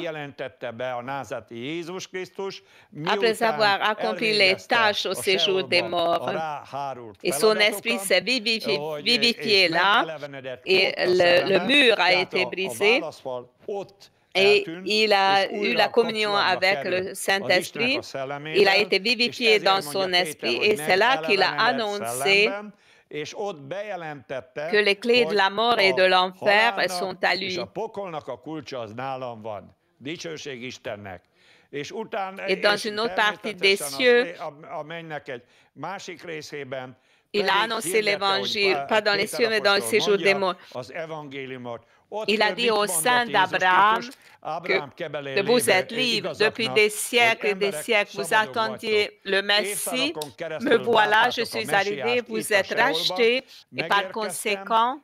après avoir accompli les tâches au séjour des morts, et son esprit s'est vivifié là, et le mur a été brisé. Et il a eu la communion avec le Saint-Esprit. Il a été vivifié dans son esprit et c'est là qu'il a annoncé que les clés de la mort et de l'enfer sont à lui. Et dans une autre partie des cieux, il a annoncé l'Évangile, pas dans les cieux, mais dans le séjour des morts. Il a dit au saints d'Abraham que vous êtes libres depuis des siècles et des siècles. Vous attendiez le Messie. Me voilà, je suis arrivé, vous êtes rachetés et par conséquent,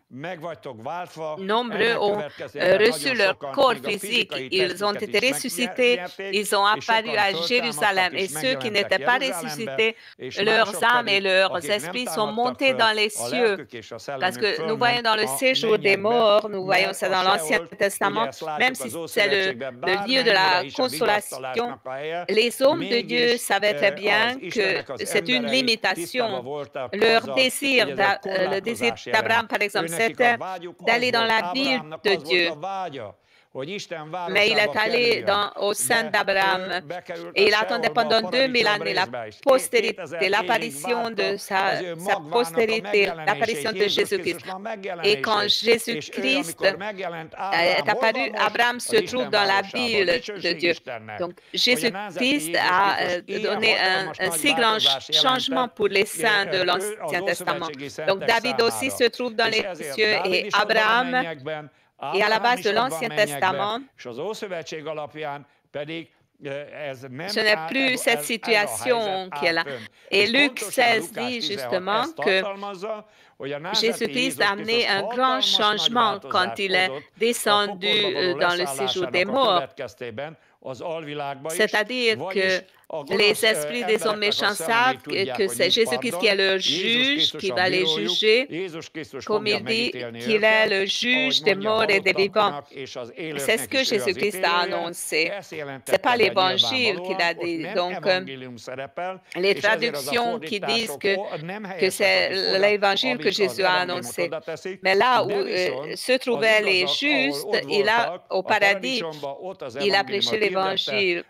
nombreux ont reçu leur corps physique. Ils ont été ressuscités, ils ont apparu à Jérusalem et ceux qui n'étaient pas ressuscités, leurs âmes et leurs esprits sont montés dans les cieux. Parce que nous voyons dans le séjour des morts, nous voyons ça dans l'Ancien Testament, même si c'est le lieu de la consolation, les hommes de Dieu savaient très bien que c'est une limitation. Leur désir, le désir d'Abraham, par exemple, c'était d'aller dans la ville de Dieu. Mais il est allé au sein d'Abraham et il attendait pendant 2000 années la postérité, l'apparition de sa postérité, l'apparition de Jésus-Christ. Et quand Jésus-Christ est apparu, Abraham se trouve dans la ville de Dieu. Donc Jésus-Christ a donné un si grand changement pour les saints de l'Ancien Testament. Donc David aussi se trouve dans les cieux et Abraham Et à la base de l'Ancien Testament, ce n'est plus cette situation qui est là. Et Luc 16 dit justement que Jésus-Christ a amené un grand changement quand il est descendu dans le séjour des morts. C'est-à-dire que les esprits des hommes méchants savent que c'est Jésus-Christ qui est le juge, qui va les juger, comme il dit qu'il est le juge des morts et des vivants. C'est ce que Jésus-Christ a annoncé. Ce n'est pas l'Évangile qu'il a dit. Donc, les traductions qui disent que c'est l'Évangile que Jésus a annoncé. Mais là où se trouvaient les justes, au paradis, il a prêché l'Évangile,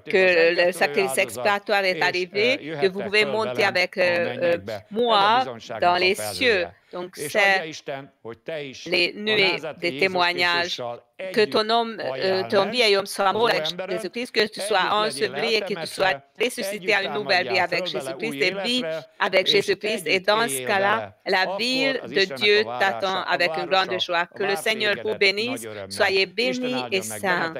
que le sacrifice expiatoire est arrivé, que vous pouvez monter avec moi dans les cieux. Donc, c'est les nuées des témoignages. Que ton vieil homme soit mort avec Jésus-Christ, que tu sois enseveli et que tu sois ressuscité à une nouvelle vie avec Jésus-Christ et vie avec Jésus-Christ. Et dans ce cas-là, la ville de Dieu t'attend avec une grande joie. Que le Seigneur vous bénisse. Soyez bénis et saints.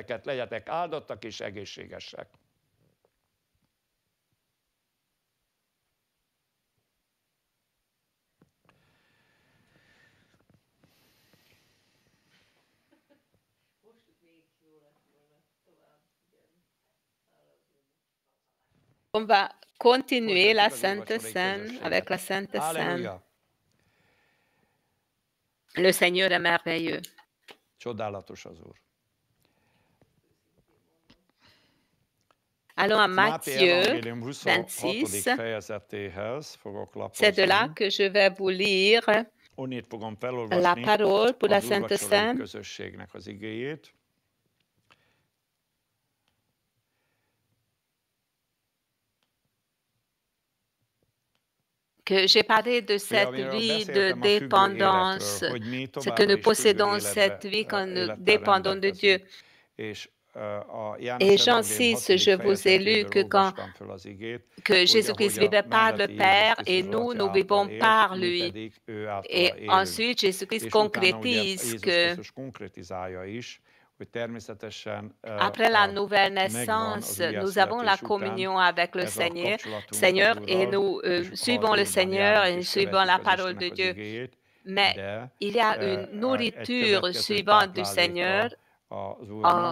On va continuer la Sainte Seine avec la Sainte Seine. Le Seigneur est merveilleux. Allons à Matthieu 26. C'est de là que je vais vous lire la parole pour la Sainte Seine. Que j'ai parlé de cette vie de dépendance, c'est que nous possédons cette vie quand nous dépendons de Dieu. Et Jean 6, je vous ai lu que Jésus-Christ vivait par le Père et nous vivons par lui. Et ensuite, Jésus-Christ concrétise que après la nouvelle naissance, nous avons la communion avec le Seigneur et nous suivons le Seigneur et nous suivons la parole de Dieu. Mais il y a une nourriture suivante du Seigneur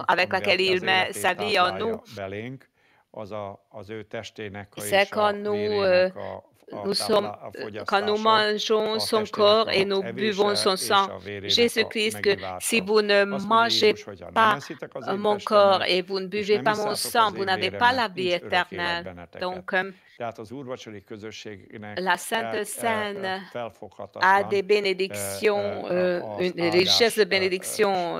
avec laquelle il met sa vie en nous. C'est quand nous mangeons son corps et nous buvons son sang. Jésus-Christ, que si vous ne mangez pas mon corps et vous ne buvez pas mon sang, vous n'avez pas la vie éternelle. Donc, la Sainte Seine a des bénédictions, une richesse de bénédictions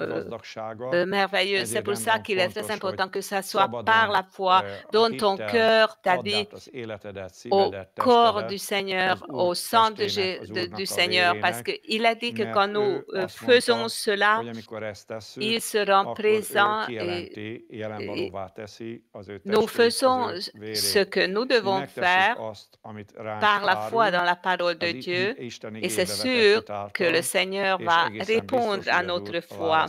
merveilleuse. C'est pour ça qu'il est très important que ça soit par la foi. Donne ton cœur, ta vie, au corps du Seigneur, au sang du Seigneur, parce qu'il a dit que quand nous faisons cela, il sera présent et nous faisons ce que nous devons faire par la foi dans la parole de Dieu, et c'est sûr que le Seigneur va répondre à notre foi,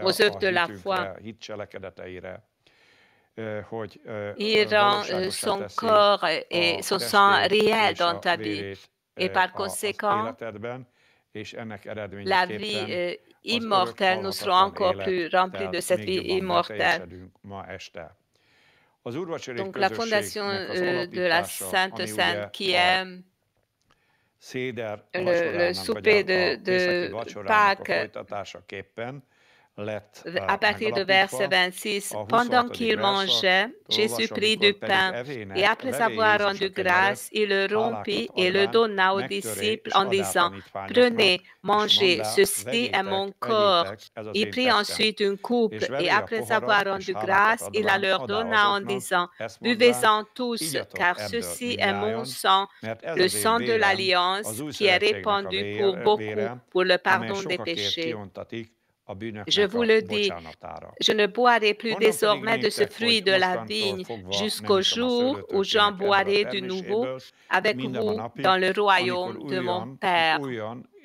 aux œuvres de la foi. Il rend son corps et son sang réel dans ta vie. Et par conséquent, la vie immortelle, nous serons encore plus remplis de cette vie immortelle. Donc la fondation de la Sainte Seine qui est le souper de Pâques, à partir de verset 26, pendant qu'il mangeait, Jésus prit du pain et après avoir rendu grâce, il le rompit et le donna aux disciples en disant, « Prenez, mangez, ceci est mon corps. » Il prit ensuite une coupe et après avoir rendu grâce, il la leur donna en disant, « Buvez-en tous, car ceci est mon sang, le sang de l'Alliance qui est répandu pour beaucoup pour le pardon des péchés. » Je vous le dis, je ne boirai plus désormais de ce fruit de la vigne jusqu'au jour où j'en boirai de nouveau avec vous dans le royaume de mon Père.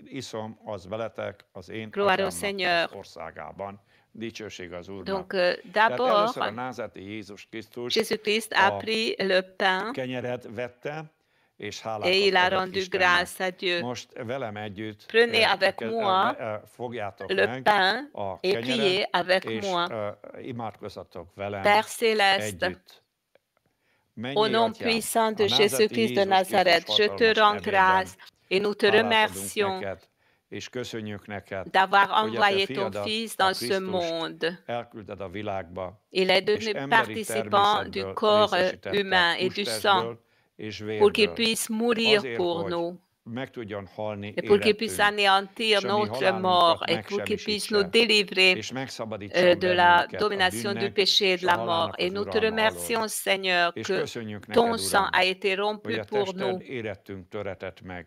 iszom, az veletek az én Gloire au atyámnak Seigneur. az országában. Dicsőség az Úrnak. Donc, Tehát d'abord, először a názáreti Jézus Krisztus Jésus-Christ a a pris le pain kenyeret vette, és hálákat et il a adott rendu Istennek. grâce à Dieu. Most velem együtt Prenez avec moi fogjátok le meg pain a et priez kenyeret, avec és moi. imádkozzatok velem Père céleste, együtt. au Mennyi nom atyám, puissant de a názáreti Jésus-Christ de Jézus Nazareth, Krisztus je te hatalmas rends nevében grâce et nous te hálát adunk remercions neked, és köszönjük neked, d'avoir hogy a te envoyé ton fiadat, Fils a dans ce Krisztust monde. elküldted a világba, Il est és devenu emberi participant du természetből corps részesítette humain et du sang hústestből és pour qu'il vérből, puisse mourir azért, pour hogy nous meg tudjon halni et pour qu'il puisse érettünk, anéantir és a mi notre mort halálunkat et pour qu'il puisse nous megsemmisítse, délivrer és megszabadítson de la bennünket a domination du bűnnek péché et és de a la mort. halálnak Et az nous te uralma alól. remercions, Seigneur, És que köszönjük ton neked, sang Uram, a été rompu hogy a pour tested nous, érettünk töretett meg,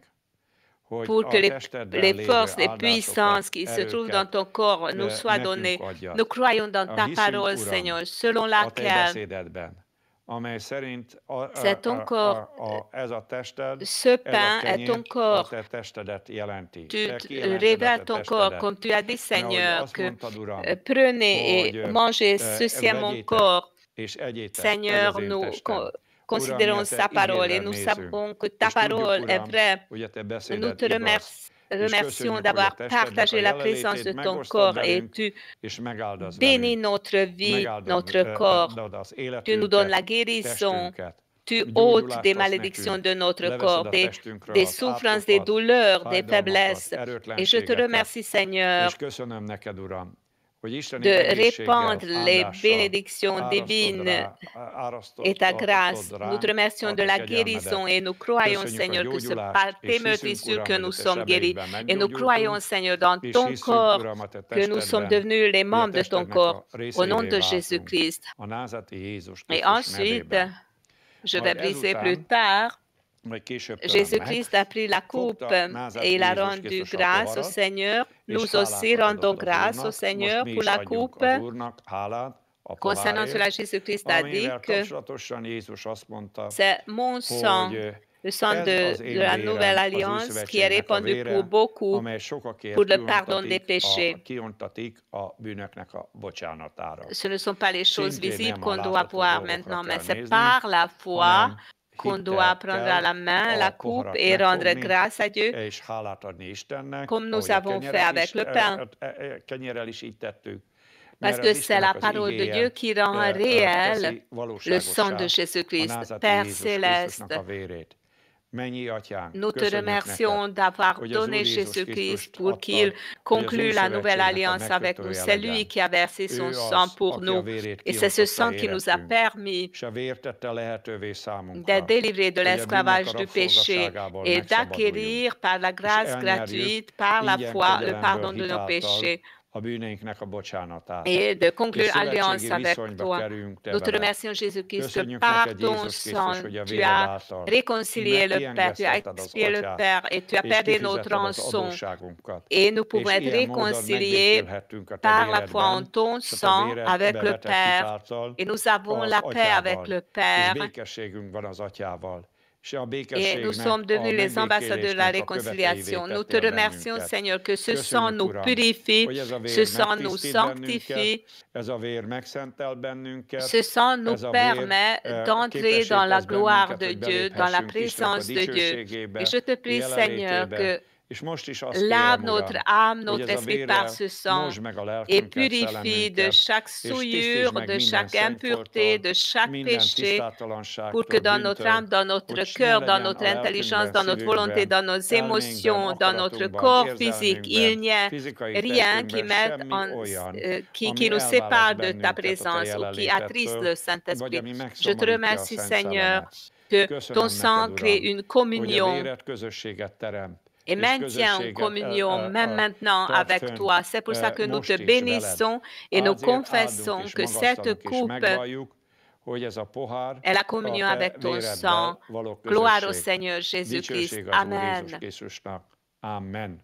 hogy pour que a testedben les lévő forces, les áldásokat, puissances qui se trouvent dans ton corps nous soient données. nekünk adjad. Nous croyons dans ta Hiszünk, parole, Uram, Seigneur, selon a te laquelle beszédedben, amely szerint c'est ton corps, ez a tested, ce ez a pain est ton kenyér a corps. te testedet jelenti. Tu Te kijelented a révèles te ton corps, testedet. comme tu as dit, Mert ahogy Seigneur, azt que mondtad, Uram, prenez hogy et mangez, ceci est mon vegyétek corps. és egyétek, ez Seigneur, az én nous testem. considérons Uram, sa parole et igédben nous nézünk. savons que ta És tudjuk, parole est Uram, vraie. hogy a te Nous beszéded te igaz. remercions hogy d'avoir a testednek partagé a la présence de jelenlétét ton megosztod corps et velünk, tu és megáldasz bénis velünk. notre vie, notre corps. Megáldod az Tu nous donnes la életünket, guérison. testünket. Tu ôtes Gyógyulást des adsz malédictions nekünk. de notre Leveszed corps, a des testünkről az souffrances, des átokat, douleurs, des fájdalmakat, faiblesses. Et je te erőtlenségeket. remercie, Seigneur, És köszönöm neked, Uram, hogy Isteni de egészséggel, répandre les áldással bénédictions divines árasztod et ta grâce. ránk Nous te remercions a de te la kegyelmedet. guérison et nous croyons, Köszönjük a Seigneur, que ce gyógyulást, par tes és meurtres hiszünk, sûrs Uram, que hogy nous a te sommes guéris. sebeiben Et nous croyons, meggyógyultunk, Seigneur, dans és ton hiszünk, corps, Uram, a te que nous sommes testedben, devenus les hogy a membres de ton testednek a corps. Au nom részeivé de váltunk. Jésus-Christ. A názáreti Jézus Et Krisztus ensuite, nevében. je vais Majd briser ezután, plus tard. majd később töröm meg, Jésus-Christ a pris la coupe fogta et názáreti il a Jézus rendu Krisztus a grâce au poharat, Seigneur. és Nous aussi hálákat rendons adott az grâce au Úrnak. Seigneur Most mi pour is la adjunk coupe. az Úrnak hálát a Concernant cela, pohárért, Jésus-Christ a dit amivel que kapcsolatosan Jézus azt mondta, c'est mon sang, hogy le sang ez de az én la vérem, nouvelle az új alliance qui est szövetségnek a répandu vére, pour beaucoup amely sokakért pour le pardon des péchés. kiontatik a bűnöknek a bocsánatára. Ce ne sont pas les choses Szintén visibles nem a qu'on doit látható voir dolgokra maintenant, kell mais c'est nézni, par la foi hanem qu'on doit prendre à la main la coupe et rendre grâce à Dieu, és hálát adni Istennek, comme nous ahogy a avons fait avec le pain. kenyerrel is így tettük. Parce que c'est la parole de Dieu qui rend réel le sang de Jésus-Christ, Père céleste. Nous te remercions d'avoir donné Jésus-Christ pour qu'il conclue la nouvelle alliance avec nous. C'est lui qui a versé son sang pour nous. Et c'est ce sang qui nous a permis d'être délivrés de l'esclavage du péché et d'acquérir par la grâce gratuite, par la foi, le pardon de nos péchés. Et de conclure alliance avec toi. Nous te remercions, Jésus-Christ, que par ton sang, tu as réconcilié le Père, tu as expié le Père et tu as perdé notre rançon. Et nous pouvons être réconciliés par la foi en ton sang avec le Père. Et nous avons la paix avec le Père. Et nous sommes devenus les ambassadeurs de la réconciliation. Nous te remercions, Seigneur, que ce sang nous purifie, ce sang nous sanctifie, ce sang nous permet d'entrer dans la gloire de Dieu, dans la présence de Dieu. Et je te prie, Seigneur, que lave notre âme, notre esprit par ce sang et purifie de chaque souillure, de chaque impureté, de chaque péché, pour que dans notre âme, dans notre cœur, dans notre intelligence, dans notre volonté, dans nos émotions, dans notre corps physique, il n'y ait rien qui nous sépare de ta présence ou qui attriste le Saint-Esprit. Je te remercie, Seigneur, que ton sang crée une communion et maintient en communion même maintenant avec toi. C'est pour ça que nous te bénissons et nous confessons que cette coupe est la communion avec ton sang. Gloire au Seigneur Jésus-Christ. Amen.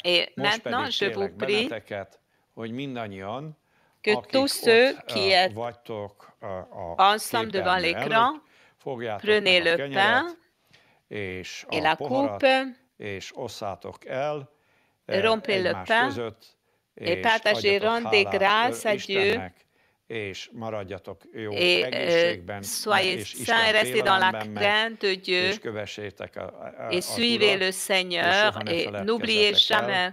Et maintenant, je vous prie que tous ceux qui êtes ensemble devant l'écran, prenez le pain et la coupe és osszátok el rompez le egymás pain között, et és partagez, adjatok rendez hálát grâce à Dieu Istennek, és maradjatok jó et egészségben, soyez és saints Isten et restez dans la félelemben, crainte de Dieu és kövessétek et az suivez Urat, le és Seigneur soha ne et n'oubliez feledkezzetek el jamais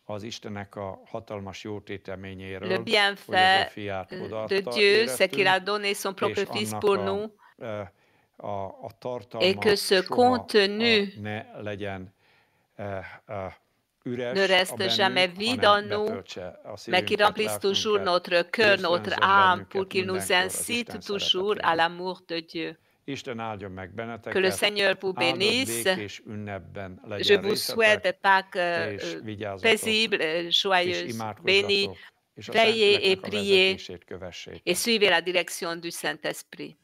az Istennek a hatalmas le jótéteményéről, hogy az ő bienfait fiát de odaadta Dieu, c'est qu'il a érettünk, donné son és propre Fils annak pour nous a et tartalma que ce soha contenu ne legyen ne üres a reste jamais bennünk, vide en hanem nous, betöltse a mais qui szívünket, remplisse toujours lelkünket, notre cœur, és notre ösztönzön âme, pour bennünket qu'il nous mindenkor az incite Isten toujours à szeretetére. l'amour de Dieu. Isten áldjon meg Que le benneteket, Seigneur vous áldott bénisse. békés ünnepben Je legyen vous souhaite des részetek, Pâques és vigyázzatok, paisibles, és joyeuses, bénies. imádkozzatok, és a Veillez et Szentléleknek a priez vezetését et kövessétek. suivez la direction du Saint-Esprit.